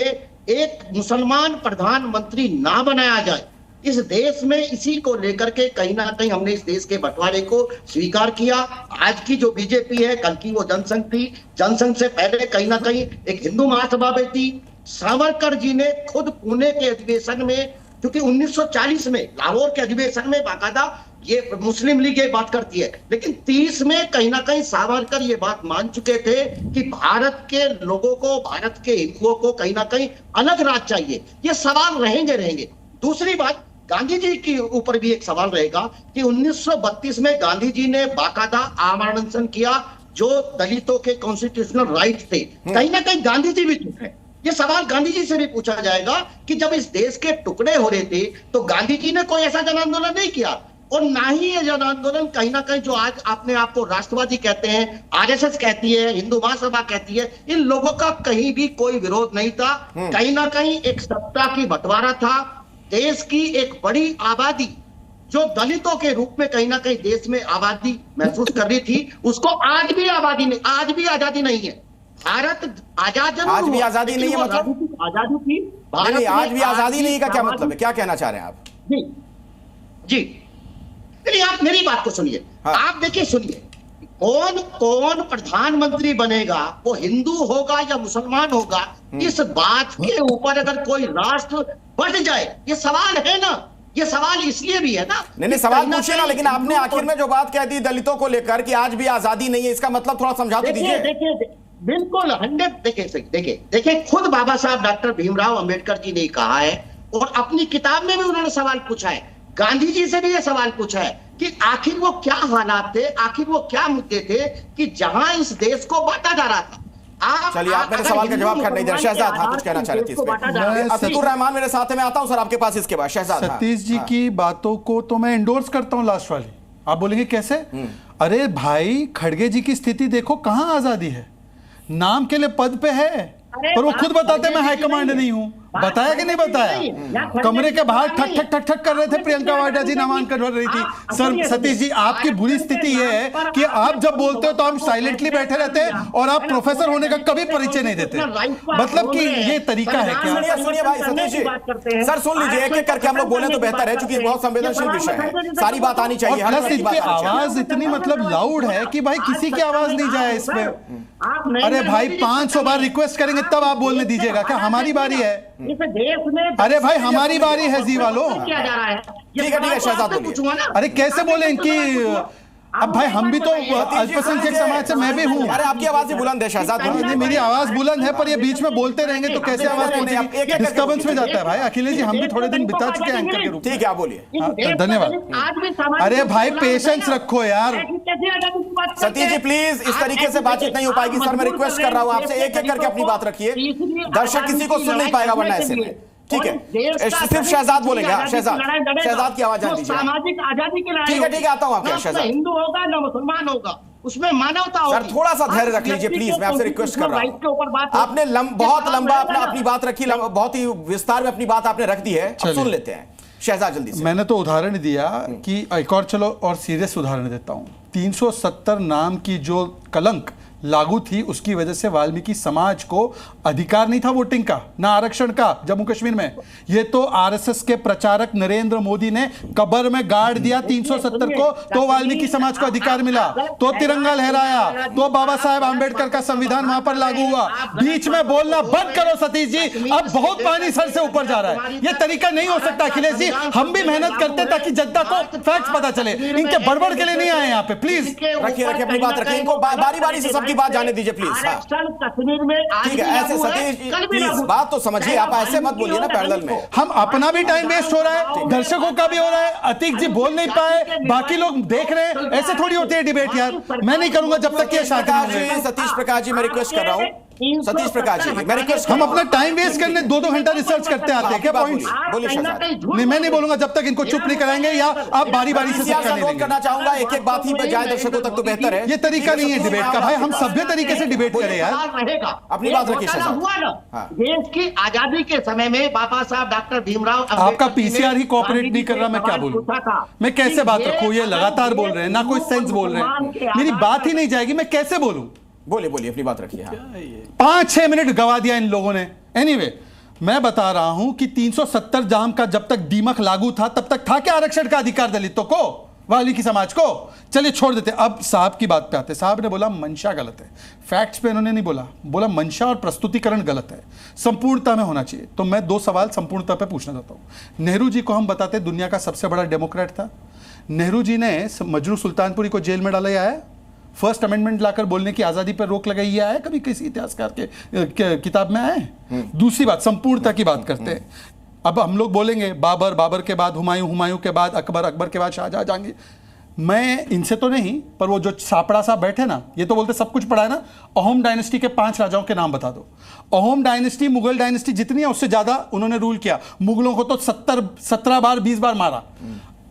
एक मुसलमान प्रधानमंत्री ना बनाया जाए इस देश में, इसी को लेकर के कहीं ना कहीं हमने इस देश के बंटवारे को स्वीकार किया। आज की जो बीजेपी है, कल की वो जनसंघ थी, जनसंघ से पहले कहीं ना कहीं एक हिंदू महासभा भी थी। सावरकर जी ने खुद पुणे के अधिवेशन में, क्योंकि 1940 में लाहौर के अधिवेशन में बाकायदा ये मुस्लिम लीग ये बात करती है, लेकिन 30 में कहीं ना कहीं सावरकर ये बात मान चुके थे कि भारत के लोगों को, भारत के हिंदुओं को कहीं ना कहीं अलग राज चाहिए। ये सवाल रहेंगे। दूसरी बात, गांधी जी के ऊपर भी एक सवाल रहेगा कि 1932 में गांधी जी ने बाकायदा आमरण अनशन किया, जो दलितों के कॉन्स्टिट्यूशनल राइट थे, कहीं ना कहीं गांधी जी भी चुप है। ये सवाल गांधी जी से भी पूछा जाएगा कि जब इस देश के टुकड़े हो रहे थे तो गांधी जी ने कोई ऐसा जन आंदोलन नहीं किया, और ना ही ये जन आंदोलन कहीं ना कहीं जो आज अपने आप को राष्ट्रवादी कहते हैं, आरएसएस कहती है, हिंदू महासभा कहती है, इन लोगों का कहीं भी कोई विरोध नहीं था। कहीं ना कहीं एक सत्ता की बंटवारा था। देश की एक बड़ी आबादी जो दलितों के रूप में कहीं ना कहीं देश में आबादी महसूस कर रही थी, उसको आज भी आजादी नहीं है। भारत आजाद, आज भी आजादी नहीं है, मतलब आजादी थी, नहीं, आज भी आजादी नहीं का क्या मतलब है? क्या कहना चाह रहे हैं आप? जी नहीं, आप मेरी बात को सुनिए। आप देखिए, सुनिए, कौन प्रधानमंत्री बनेगा, वो हिंदू होगा या मुसलमान होगा, इस बात के ऊपर अगर कोई राष्ट्र बढ़ जाए, ये सवाल है ना, ये सवाल इसलिए भी है ना। नहीं, सवाल पूछिए ना, लेकिन आपने आखिर में जो बात कह दी दलितों को लेकर कि आज भी आजादी नहीं है, इसका मतलब थोड़ा समझा तो दीजिए। देखिए, बिल्कुल 100, देखिए खुद बाबा साहब डॉक्टर भीमराव अंबेडकर जी ने कहा है, और अपनी किताब में भी उन्होंने सवाल पूछा है, गांधी जी से भी ये सवाल पूछा है कि आखिर वो क्या हालात थे, आखिर वो क्या मुद्दे थे कि जहां इस देश को बांटा जा रहा था। चलिए, आप मेरे सवाल का जवाब कर नहीं दे। शहजाद, हाँ, कुछ कहना चाह रहे थे इस पे। अतीकुर रहमान मेरे साथ है, मैं आता हूं सर आपके पास इसके बाद। शहजाद, सतीश जी की बातों को तो मैं एंडोर्स करता हूं, लास्ट वाली। आप बोलेंगे कैसे? अरे भाई, खड़गे जी की स्थिति देखो, कहां आजादी है, नाम के लिए पद पे है, पर वो खुद बताते मैं हाईकमांड नहीं हूं। बताया कि नहीं बताया? कमरे के बाहर ठक ठक ठक ठक कर रहे थे, प्रियंका वाड्रा जी नामांकन कर रही थी। सर सतीश जी, आपकी बुरी स्थिति यह है कि आप जब बोलते हो तो हम साइलेंटली बैठे रहते हैं और आप प्रोफेसर होने का कभी परिचय नहीं देते। मतलब कि ये तरीका है क्या? सुनिए भाई सतीश जी, सर सुन लीजिए, एक एक करके हम लोग बोले तो बेहतर है, क्योंकि बहुत संवेदनशील विषय है, सारी बात आनी चाहिए। आवाज इतनी मतलब लाउड है कि भाई किसी की आवाज नहीं जाए इस पे। अरे भाई, 500 बार रिक्वेस्ट करेंगे तब आप बोलने दीजिएगा क्या? हमारी बारी है इस देश में। अरे भाई, हमारी बारी है जी वालों। क्या जा रहा है? ठीक है, शहजाद बोलिए। अरे कैसे बोले इनकी? अब भाई, हम भी तो अल्पसंख्यक समाज से मैं भी हूँ। अरे आपकी आवाज ही बुलंद है शहजाद। नहीं, मेरी आवाज बुलंद है, पर ये बीच में बोलते रहेंगे तो कैसे आवाज पहुंचेगी? डिस्टर्बेंस में जाता है भाई। अखिलेश जी, हम भी थोड़े दिन बिता चुके हैं एंकर के रूप में। ठीक है, आप बोलिए। धन्यवाद। अरे भाई, पेशेंस रखो यार। सतीश जी प्लीज, इस तरीके से बातचीत नहीं हो पाएगी सर, मैं रिक्वेस्ट कर रहा हूँ आपसे, एक एक करके अपनी बात रखिए, दर्शक किसी को सुन नहीं पाएगा वरना ऐसे में। ठीक है, सिर्फ शहजाद बोलेंगे। शहजाद की आवाज जान दीजिए। सामाजिक आजादी की लड़ाई। ठीक है, आता हूँ आपके शहजाद। हिंदू होगा ना मुसलमान होगा, उसमें मानवता होगी। सर थोड़ा सा धैर्य रख लीजिए प्लीज, मैं आपसे रिक्वेस्ट कर रहा हूँ। आपने बहुत लंबा अपनी बात रखी, बहुत ही विस्तार में अपनी बात आपने रख दी है, अब सुन लेते हैं शहजाद जल्दी से। मैंने तो उदाहरण दिया कि एक और, चलो और सीरियस उदाहरण देता हूँ। 370 नाम की जो कलंक लागू थी, उसकी वजह से वाल्मीकि समाज को अधिकार नहीं था वोटिंग का, ना आरक्षण का जम्मू कश्मीर में। ये तो आरएसएस के प्रचारक नरेंद्र मोदी ने कब्र में गाड़ दिया 370 को, तो वाल्मीकि समाज को अधिकार मिला, तो तिरंगा लहराया, तो बाबा साहेब आंबेडकर का संविधान वहां पर लागू हुआ। बीच में बोलना बंद करो सतीश जी, अब बहुत पानी सर से ऊपर जा रहा है। ये तरीका नहीं हो सकता अखिलेश जी। हम भी मेहनत करते ताकि जनता को फैक्ट्स पता चले, इनके बड़बड़ के लिए नहीं आए यहाँ पे। प्लीज रखिए अपनी बात रखिए, इनको बारी बारी से की बात जाने दीजिए प्लीज। कश्मीर में ठीक है, ऐसे सतीश प्लीज बात तो समझिए, आप ऐसे मत बोलिए ना पैरेलल में। हम अपना भी टाइम वेस्ट हो रहा है, दर्शकों का भी हो रहा है। अतीक जी बोल नहीं पाए, बाकी लोग देख रहे हैं, ऐसे थोड़ी होती है डिबेट यार। मैं नहीं करूंगा जब तक ये सतीश प्रकाश जी, मैं रिक्वेस्ट कर रहा हूं सतीश प्रकाश जी, मैं रिक्वेस्ट हम अपना टाइम वेस्ट करने 2-2 घंटा रिसर्च करते आते हैं क्या पॉइंट? नहीं, मैं नहीं बोलूंगा जब तक इनको चुप नहीं कराएंगे, या आप बारी बारी से करना चाहूंगा, एक एक बात ही पे जाए दर्शकों तक तो बेहतर है। ये तरीका नहीं है डिबेट का भाई, हम सभ्य तरीके से डिबेट करें यार। अपनी बात रखिए देश की आजादी के समय में बाबा साहब डॉक्टर भीमराव आपका पीसीआर ही कोऑपरेट नहीं कर रहा, मैं क्या बोलूं? मैं कैसे बात रखूं? ये लगातार बोल रहे हैं, ना कोई सेंस बोल रहे हैं, मेरी बात ही नहीं जाएगी, मैं कैसे बोलूं? बोलिए बोलिए, अपनी बात रखिए। 5-6 मिनट गवा दिया इन लोगों ने। एनीवे, मैं बता रहा हूं कि 370 जाम का जब तक दीमक लागू था तब तक था क्या आरक्षण का अधिकार दलितों को, वाल्मीकि समाज को? चलिए छोड़ देते। अब साहब की बात पे आते। साहब ने बोला मंशा गलत है, फैक्ट्स पे इन्होंने नहीं बोला मंशा और प्रस्तुतिकरण गलत है, संपूर्णता में होना चाहिए। तो मैं 2 सवाल संपूर्णता पे पूछना चाहता हूं। नेहरू जी को हम बताते दुनिया का सबसे बड़ा डेमोक्रेट था। नेहरू जी ने मजरू सुल्तानपुरी को जेल में डाला है, फर्स्ट अमेंडमेंट लाकर बोलने की आजादी पर रोक लगाई है, कभी किसी इतिहासकार के किताब में आए? दूसरी बात, संपूर्णता की बात करते हैं। अब हम लोग बोलेंगे बाबर के बाद हुमायूं, हुमायूं के बाद अकबर के बाद शाहजहां, जहांगीर। मैं इनसे तो नहीं, पर वो जो सापड़ा साहब बैठे ना, ये तो बोलते सब कुछ पढ़ा है ना। अहोम डायनेस्टी के 5 राजाओं के नाम बता दो। अहोम डायनेस्टी मुगल डायनेस्टी जितनी है उससे ज्यादा उन्होंने रूल किया। मुगलों को तो 17 बार 20 बार मारा।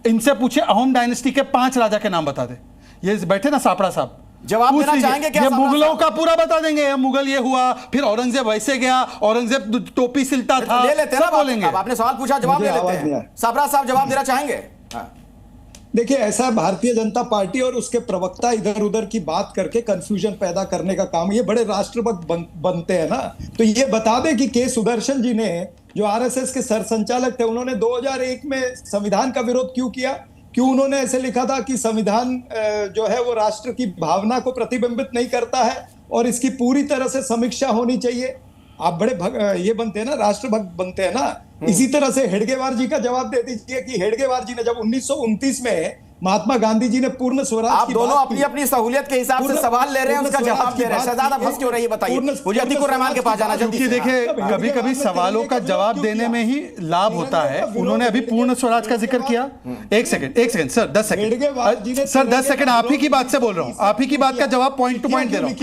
इनसे पूछे अहोम डायनेस्टी के 5 राजा के नाम बता दे। ये बैठे ना सापड़ा साहब, जवाब देना चाहेंगे क्या? ये मुगलों का पूरा बता देंगे। मुगल ये हुआ, फिर औरंगजेब वैसे गया, औरंगजेब टोपी सिलता था, ले लेते हैं, बोलेंगे। आपने सवाल पूछा, जवाब ले लेते हैं। सापड़ा साहब जवाब देना चाहेंगे? देखिए, ऐसा भारतीय जनता पार्टी और उसके प्रवक्ता इधर उधर की बात करके कंफ्यूजन पैदा करने का काम, ये बड़े राष्ट्रभक्त बनते हैं ना। तो ये बता दें कि के सुदर्शन जी ने, जो आरएसएस के सरसंचालक थे, उन्होंने 2001 में संविधान का विरोध क्यों किया? क्यों उन्होंने ऐसे लिखा था कि संविधान जो है वो राष्ट्र की भावना को प्रतिबिंबित नहीं करता है और इसकी पूरी तरह से समीक्षा होनी चाहिए। आप बड़े ये बनते हैं ना, राष्ट्रभक्त बनते हैं ना। इसी तरह से हेडगेवार जी का जवाब दे दीजिए कि हेडगेवार जी ने जब 1929 में महात्मा गांधी जी ने पूर्ण स्वराज, आप दोनों अपनी अपनी सहूलियत के हिसाब से सवाल ले रहे हैं, उसका जवाब दे रहे हैं। शहजादा फंस क्यों रही है बताइए मुझे। अतीकुर रहमान के पास जाना जल्दी। देखिए, कभी कभी सवालों का जवाब देने में ही लाभ होता है। उन्होंने अभी पूर्ण स्वराज का जिक्र किया। एक second sir, 10 second sir, 10 second आप ही की बात से बोल रहा हूं, आप ही की बात का जवाब पॉइंट टू पॉइंट दे रहा हूं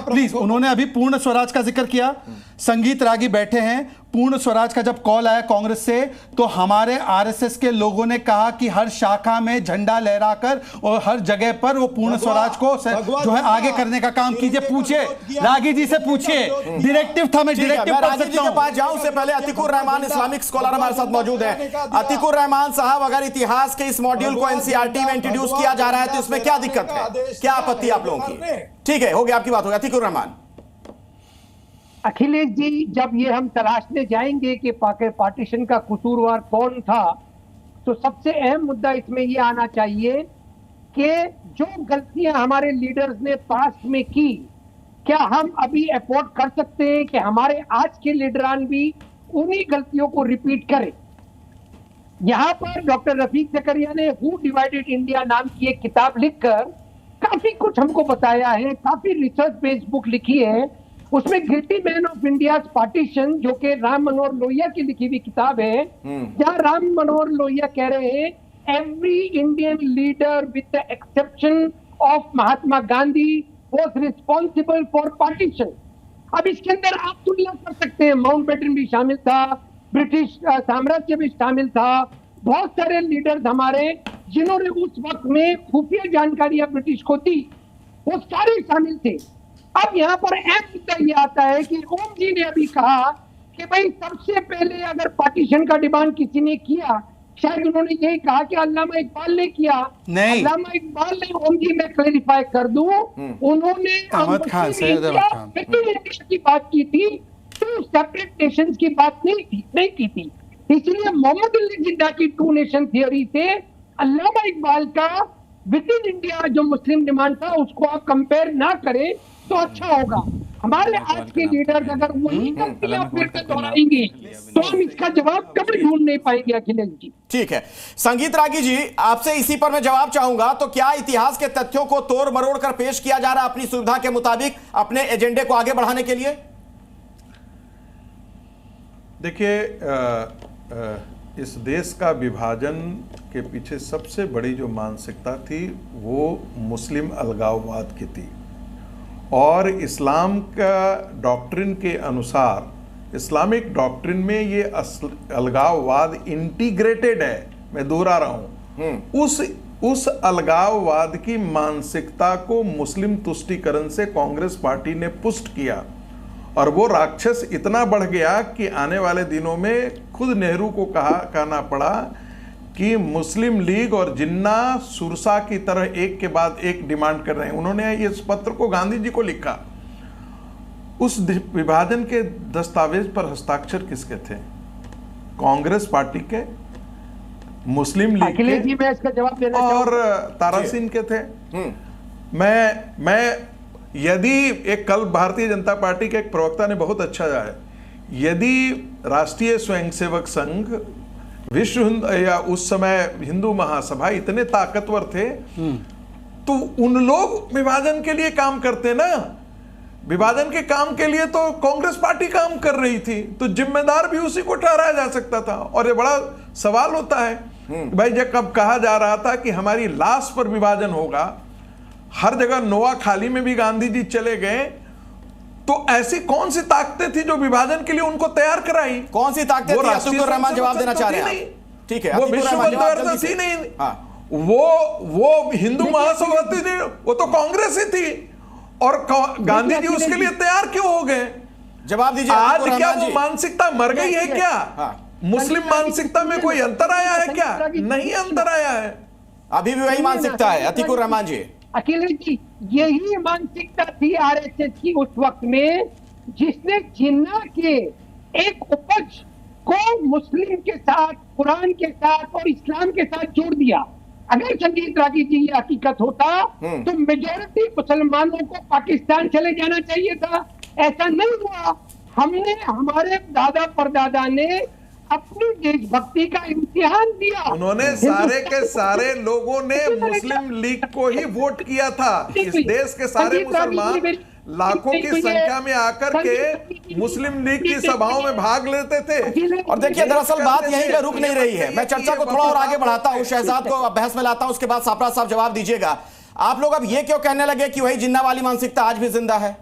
प्लीज। उन्होंने अभी पूर्ण स्वराज का जिक्र किया। संगीत रागी बैठे हैं। पूर्ण स्वराज का जब कॉल आया कांग्रेस से, तो हमारे आरएसएस के लोगों ने कहा कि हर शाखा में झंडा लहराकर और हर जगह पर वो पूर्ण स्वराज को जो है आगे करने का काम कीजिए। पूछिए रागी जी से, पूछिए। डायरेक्टिव था, मैं डायरेक्टिव पढ़ सकता हूं। के पास जाऊं उससे पहले अतीकुर रहमान इस्लामिक स्कॉलर हमारे साथ मौजूद है। अतीकुर रहमान साहब, अगर इतिहास के इस मॉड्यूल को एनसीईआरटी में इंट्रोड्यूस किया जा रहा है तो इसमें क्या दिक्कत है, क्या आपत्ति आप लोगों की? ठीक है, हो गया, आपकी बात होगी। अतीकुर रहमान। अखिलेश जी, जब ये हम तलाशने जाएंगे कि पार्टीशन का कसूरवार कौन था, तो सबसे अहम मुद्दा इसमें ये आना चाहिए कि जो गलतियां हमारे लीडर्स ने पास्ट में की, क्या हम अभी अफोर्ड कर सकते हैं कि हमारे आज के लीडरान भी उन्हीं गलतियों को रिपीट करें? यहां पर डॉक्टर रफीक जकरिया ने हु डिवाइडेड इंडिया नाम की एक किताब लिखकर काफी कुछ हमको बताया है, काफी रिसर्च बेस्ड बुक लिखी है। उसमें guilty man of India partition, जो कि राम मनोहर लोहिया की लिखी हुई किताब है, जहां राम मनोहर लोहिया कह रहे हैं every Indian leader with the exception of Mahatma Gandhi was responsible for partition. अब इसके अंदर आप तुलना कर सकते हैं, माउंटबेटन भी शामिल था, ब्रिटिश साम्राज्य भी शामिल था, बहुत सारे लीडर्स हमारे जिन्होंने उस वक्त में खुफिया जानकारियां ब्रिटिश को दी, वो सारे शामिल थे। अब यहाँ पर अहम मुद्दा ये आता है कि ओम जी ने अभी कहा कि भाई सबसे पहले अगर पार्टीशन का डिमांड किसी ने किया, शायद उन्होंने यही कहा कि अल्लामा इकबाल ने किया। नहीं, अल्लामा इकबाल ने, ओम जी मैं क्लैरिफाई कर दूं, उन्होंने इंडिया की बात की थी, 2 सेपरेट नेशंस की बात नहीं की थी। इसलिए मोहम्मद अली जिन्ना की 2 नेशन थियोरी से अल्लामा इकबाल का विद इन इंडिया जो मुस्लिम डिमांड था उसको आप कंपेयर ना करें तो अच्छा होगा। हमारे आज के लीडर्स अगर वही गलतियां फिर से दोहराएंगे तो हम इसका जवाब कभी ढूंढ नहीं पाएंगे। अखिलेश जी, ठीक है। संगीत रागी जी, आपसे इसी पर मैं जवाब चाहूंगा। तो क्या इतिहास के तथ्यों को तोड़ मरोड़ कर पेश किया जा रहा है अपनी सुविधा के मुताबिक, अपने एजेंडे को आगे बढ़ाने के लिए? देखिए, इस देश का विभाजन के पीछे सबसे बड़ी जो मानसिकता थी वो मुस्लिम अलगाववाद की थी। और इस्लाम का डॉक्ट्रिन के अनुसार, इस्लामिक डॉक्ट्रिन में ये अलगाववाद इंटीग्रेटेड है, मैं दोहरा रहा हूं। उस अलगाववाद की मानसिकता को मुस्लिम तुष्टीकरण से कांग्रेस पार्टी ने पुष्ट किया और वो राक्षस इतना बढ़ गया कि आने वाले दिनों में खुद नेहरू को कहना पड़ा कि मुस्लिम लीग और जिन्ना सुरसा की तरह एक के बाद एक डिमांड कर रहे हैं। उन्होंने इस पत्र को गांधी जी को लिखा। उस विभाजन के दस्तावेज पर हस्ताक्षर किसके थे? कांग्रेस पार्टी के, मुस्लिम लीग के मैं इसका जवाब देना और तारासिन के थे। मैं यदि एक कल भारतीय जनता पार्टी के एक प्रवक्ता ने बहुत अच्छा है, यदि राष्ट्रीय स्वयंसेवक संघ, विश्व हिंदू या उस समय हिंदू महासभा इतने ताकतवर थे तो उन लोग विभाजन के लिए काम करते ना। विभाजन के काम के लिए तो कांग्रेस पार्टी काम कर रही थी, तो जिम्मेदार भी उसी को ठहराया जा सकता था। और ये बड़ा सवाल होता है भाई, जब कब कहा जा रहा था कि हमारी लाश पर विभाजन होगा, हर जगह नोआ खाली में भी गांधी जी चले गए, तो ऐसी कौन सी ताकतें थी जो विभाजन के लिए उनको तैयार कराई? कौन सी ताकतें थी? अतीकुर रहमान जवाब देना चाह रहे हैं। ठीक है, वो विश्व थी नहीं। वो हिंदू महासभा थी, वो तो कांग्रेस ही थी। और गांधी जी उसके लिए तैयार क्यों हो गए? जवाब दीजिए। आज क्या वो मानसिकता मर गई है क्या? मुस्लिम मानसिकता में कोई अंतर आया है क्या? नहीं अंतर आया है, अभी भी वही मानसिकता है। अतीकुर रहमान जी। अखिलेश जी, यही मानसिकता थी आरएसएस की उस वक्त में, जिसने जिन्ना के एक उपज को मुस्लिम के साथ, कुरान के साथ और इस्लाम के साथ जोड़ दिया। अगर संजीत रागी जी ये हकीकत होता तो मेजॉरिटी मुसलमानों को पाकिस्तान चले जाना चाहिए था। ऐसा नहीं हुआ। हमने, हमारे दादा परदादा ने अपनी देशभक्ति का इम्तिहान दिया। उन्होंने सारे के सारे लोगों ने मुस्लिम लीग को ही वोट किया था। इस देश के सारे मुसलमान लाखों की संख्या में आकर के मुस्लिम लीग की सभाओं में भाग लेते थे। और देखिए, दरअसल बात यहीं पे रुक नहीं रही है। मैं चर्चा को थोड़ा और आगे बढ़ाता हूं, शहजाद को बहस में लाता हूं, उसके बाद सापरा साहब जवाब दीजिएगा। आप लोग अब ये क्यों कहने लगे कि वही जिन्ना वाली मानसिकता आज भी जिंदा है?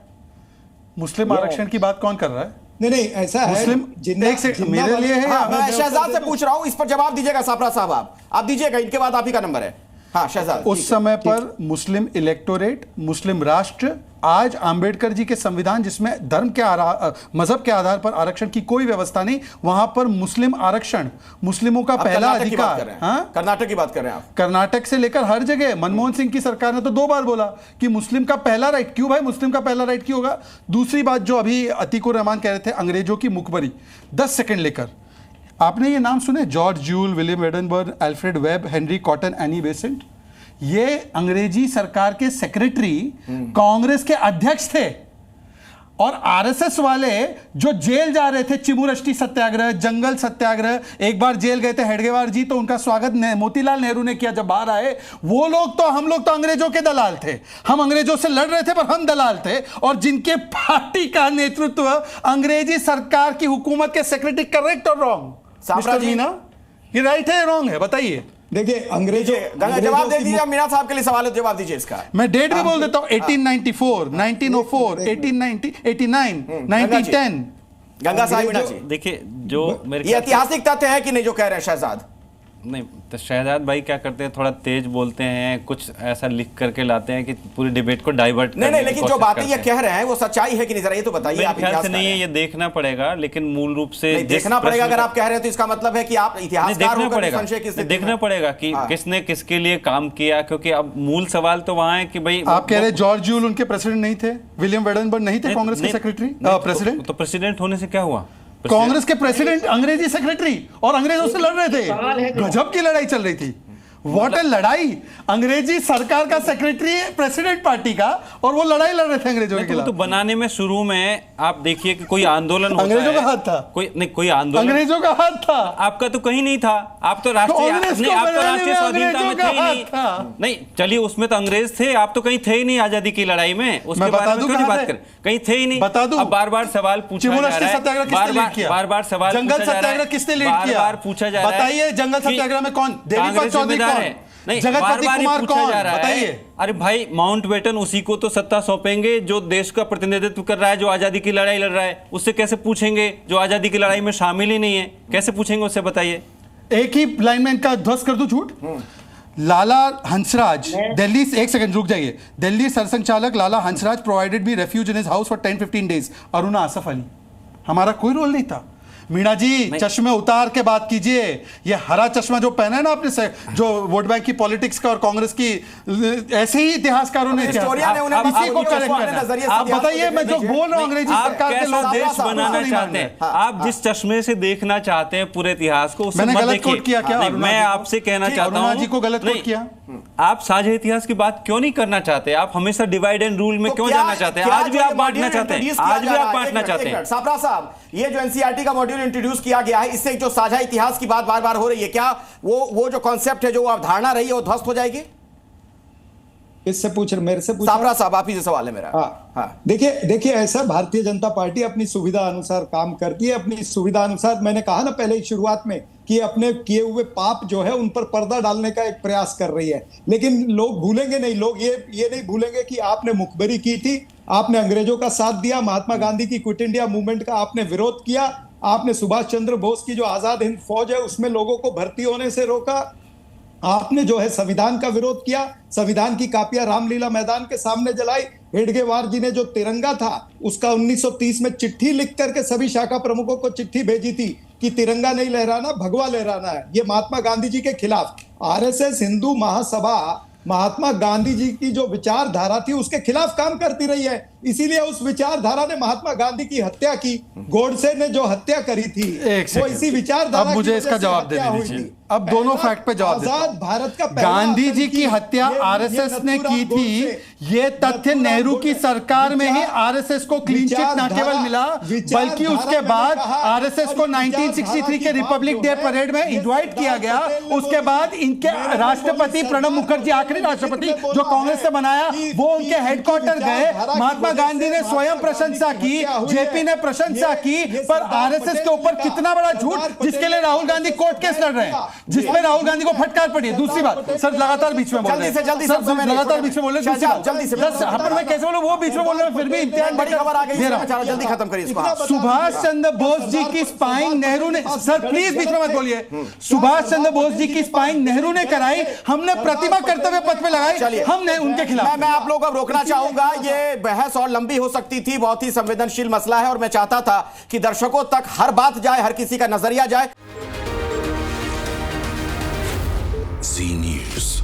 मुस्लिम आरक्षण की बात कौन कर रहा है? नहीं, ऐसा है। मुस्लिम मेरे लिए है। मैं शहजाद से पूछ रहा हूं, इस पर जवाब दीजिएगा। सापरा साहब आप दीजिएगा, इनके बाद आप ही का नंबर है। हाँ शहजाद। उस समय पर मुस्लिम इलेक्टोरेट, मुस्लिम राष्ट्र, आज आंबेडकर जी के संविधान जिसमें धर्म के मजहब के आधार पर आरक्षण की कोई व्यवस्था नहीं, वहां पर मुस्लिम आरक्षण, मुस्लिमों का पहला अधिकार। कर्नाटक की बात कर रहे हैं आप? कर्नाटक से लेकर हर जगह। मनमोहन सिंह की सरकार ने तो 2 बार बोला कि मुस्लिम का पहला राइट। क्यों भाई, मुस्लिम का पहला राइट क्यों होगा? दूसरी बात जो अभी अतीकुर रहमान कह रहे थे, अंग्रेजों की मुखबरी, 10 सेकंड लेकर, आपने ये नाम सुने? George jewel, William Edinburgh, Alfred web, Henry cotton, Annie Besant. ये अंग्रेजी सरकार के सेक्रेटरी कांग्रेस के अध्यक्ष थे। और आरएसएस वाले जो जेल जा रहे थे, चिमुरष्टी सत्याग्रह, जंगल सत्याग्रह, एक बार जेल गए थे हेडगेवार जी, तो उनका स्वागत मोतीलाल नेहरू ने किया जब बाहर आए। वो लोग तो, हम लोग तो अंग्रेजों के दलाल थे। हम अंग्रेजों से लड़ रहे थे पर हम दलाल थे। और जिनके पार्टी का नेतृत्व अंग्रेजी सरकार की हुकूमत के सेक्रेटरी, करेक्ट और रॉन्ग? मिस्टर मीना, ये राइट है रॉन्ग है, बताइए। देखिए, अंग्रेजों जवाब दे दीजिए। मीना साहब के लिए सवाल है, जवाब दीजिए इसका। मैं डेट भी बोल देता हूं, 1894, 1904, 1890, 89, 1910। गंगा साहब मीना जी, देखिए जो मेरे ये ऐतिहासिक तथ्य है कि नहीं जो कह रहे हैं शहजाद? नहीं, तो शहजाद भाई क्या करते हैं, थोड़ा तेज बोलते हैं, कुछ ऐसा लिख करके लाते हैं कि पूरी डिबेट को डाइवर्ट करने की नहीं, लेकिन जो बातें ये कह रहे हैं वो सच्चाई है कि नहीं, जरा ये तो बताइए। आप ख्याल से नहीं है, ये देखना पड़ेगा, लेकिन मूल रूप से देखना पड़ेगा। अगर आप कह रहे हैं तो इसका मतलब है कि आप इतिहासकार होकर संशय की स्थिति में। देखना पड़ेगा कि किसने किसके लिए काम किया, क्योंकि अब मूल सवाल तो वहां है कि भाई आप कह रहे हैं जॉर्ज ज्यूल उनके प्रेसिडेंट नहीं थे, विलियम एडनबर्ग नहीं थे कांग्रेस के सेक्रेटरी, प्रेसिडेंट? तो प्रेसिडेंट होने से क्या हुआ? कांग्रेस के प्रेसिडेंट अंग्रेजी सेक्रेटरी, और अंग्रेजों से लड़ रहे थे। गजब की लड़ाई चल रही थी। व्हाट ए लड़ाई! अंग्रेजी सरकार का सेक्रेटरी है प्रेसिडेंट पार्टी का, और वो लड़ाई लड़ रहे थे अंग्रेजों के खिलाफ। तो बनाने में शुरू में आप देखिए कि कोई आंदोलन अंग्रेजों का हाथ था, कोई आंदोलन अंग्रेजों का हाथ था। आपका तो कहीं नहीं था। आप तो राष्ट्रीय स्वाधीनता में थे ही नहीं। चलिए, उसमें तो अंग्रेज थे, आप तो कहीं थे ही नहीं आजादी की लड़ाई में। उसके बारे में क्यों नहीं बात करें? कहीं थे ही नहीं। बता दूं, अब बार-बार सवाल पूछा जा रहा है, बार-बार सवाल जंगल सत्याग्रह किसने लीड किया? बार-बार पूछा जा रहा है। बताइए, जंगल सत्याग्रह में कौन? देवीपत चौधरी कौन? नहीं, जगतपति बार-बार ये कुमार पूछा कौन, जा रहा है। बताइए। अरे भाई, माउंटबेटन उसी को तो सत्ता सौंपेंगे जो देश का प्रतिनिधित्व कर रहा है, जो आजादी की लड़ाई लड़ रहा है। उससे कैसे पूछेंगे जो आजादी की लड़ाई में शामिल ही नहीं है? कैसे पूछेंगे उससे, बताइए। एक ही लाइन में इनका ध्वस्त कर दूं झूठ। लाला हंसराज, दिल्ली, एक सेकंड रुक जाइए। दिल्ली सरसंघचालक Lala Hansraj provided be refuge in his house for 10-15 days. Aruna Asaf Ali, हमारा कोई रोल नहीं था। मीणा जी, चश्मे उतार के बात कीजिए। ये हरा चश्मा जो पहना है ना आपने से, जो वोट बैंक की पॉलिटिक्स का और कांग्रेस की, ऐसे ही इतिहाासकारों ने इसी को करेक्ट करना। आप बताइए, मैं जो बोल रहा हूं अंग्रेजी सरकार के लोग देश बनाना चाहते हैं। आप जिस चश्मे से देखना चाहते हैं पूरे इतिहास को, उससे मैंने मत गलत देखिए। कोट किया क्या? मैं आपसे कहना चाहता हूं, जी को गलत कोट किया। आप साझा इतिहास की बात क्यों नहीं करना चाहते? आप हमेशा डिवाइड एंड रूल में क्यों जाना चाहते हैं? आज भी आप बांटना चाहते हैं, आज भी आप बांटना चाहते हैं। सापरा साहब, ये जो एनसीईआरटी का मॉड्यूल इंट्रोड्यूस किया गया है, इससे जो साझा इतिहास की बात बार बार हो रही है, क्या वो जो कॉन्सेप्ट है, जो अवधारणा रही है, वो ध्वस्त हो जाएगी? इससे पूछ रहे, मेरे से पूछ सापरा साहब, आप ही से सवाल है मेरा। हाँ, देखिए ऐसा भारतीय जनता पार्टी अपनी सुविधा अनुसार काम करती है। अपनी सुविधा अनुसार, मैंने कहा ना पहले ही शुरुआत में कि अपने किए हुए पाप जो है उन पर पर्दा डालने का एक प्रयास कर रही है। लेकिन लोग भूलेंगे नहीं, लोग ये नहीं भूलेंगे कि आपने मुखबिरी की थी, आपने अंग्रेजों का साथ दिया, महात्मा गांधी की क्विट इंडिया मूवमेंट का आपने विरोध किया, आपने सुभाष चंद्र बोस की जो आजाद हिंद फौज है उसमें लोगों को भर्ती होने से रोका, आपने जो है संविधान का विरोध किया, संविधान की कापियां रामलीला मैदान के सामने जलाई। हेडगेवार जी ने जो तिरंगा था उसका 1930 में चिट्ठी लिख करके सभी शाखा प्रमुखों को चिट्ठी भेजी थी कि तिरंगा नहीं लहराना, भगवा लहराना है। ये महात्मा गांधी जी के खिलाफ। आरएसएस हिंदू महासभा महात्मा गांधी जी की जो विचारधारा थी उसके खिलाफ काम करती रही है, इसीलिए उस विचारधारा ने महात्मा गांधी की हत्या की। गोडसे ने जो हत्या करी थी वो इसी विचारधारा। अब मुझे इसका जवाब दे दीजिए। अब दोनों फैक्ट पे जवाब देता हूं। आजाद भारत का गांधी जी की हत्या आरएसएस ने की थी, ये तथ्य नेहरू की सरकार में ही आरएसएस को क्लीन चिट न केवल मिला, बल्कि उसके बाद आरएसएस को 1963 के रिपब्लिक डे परेड में इनवाइट किया गया। उसके बाद इनके राष्ट्रपति प्रणब मुखर्जी, आखिरी राष्ट्रपति जो कांग्रेस से बनाया, वो उनके हेडक्वार्टर गए। महात्मा गांधी ने स्वयं प्रशंसा की, जेपी ने प्रशंसा की, पर आरएसएस के ऊपर कितना बड़ा झूठ, जिसके लिए राहुल गांधी कोर्ट केस लड़ रहे हैं, जिसमें राहुल गांधी को फटकार पड़ी है। दूसरी बात, सर लगातार बीच में बोल रहे हैं, लगातार बीच में बोल रहे हैं, जल्दी से मैं कैसे बोलूं, वो बीच में बोल रहे हैं, फिर भी इम्तिहान बड़ी खबर आ गई, जल्दी खत्म करिए इसको। सुभाष चंद्र बोस जी की स्पाइंग नेहरू ने, सर प्लीज बीच में मत बोलिए, सुभाष चंद्र बोस जी की स्पाइंग नेहरू ने कराई, हमने प्रतिभा कर्तव्य पथ पे लगाई, हमने उनके खिलाफ। मैं आप लोगों को रोकना चाहूंगा, ये बहस और लंबी हो सकती थी, बहुत ही संवेदनशील मसला है और मैं चाहता था कि दर्शकों तक हर बात जाए, हर किसी का नजरिया जाए। जी न्यूज़।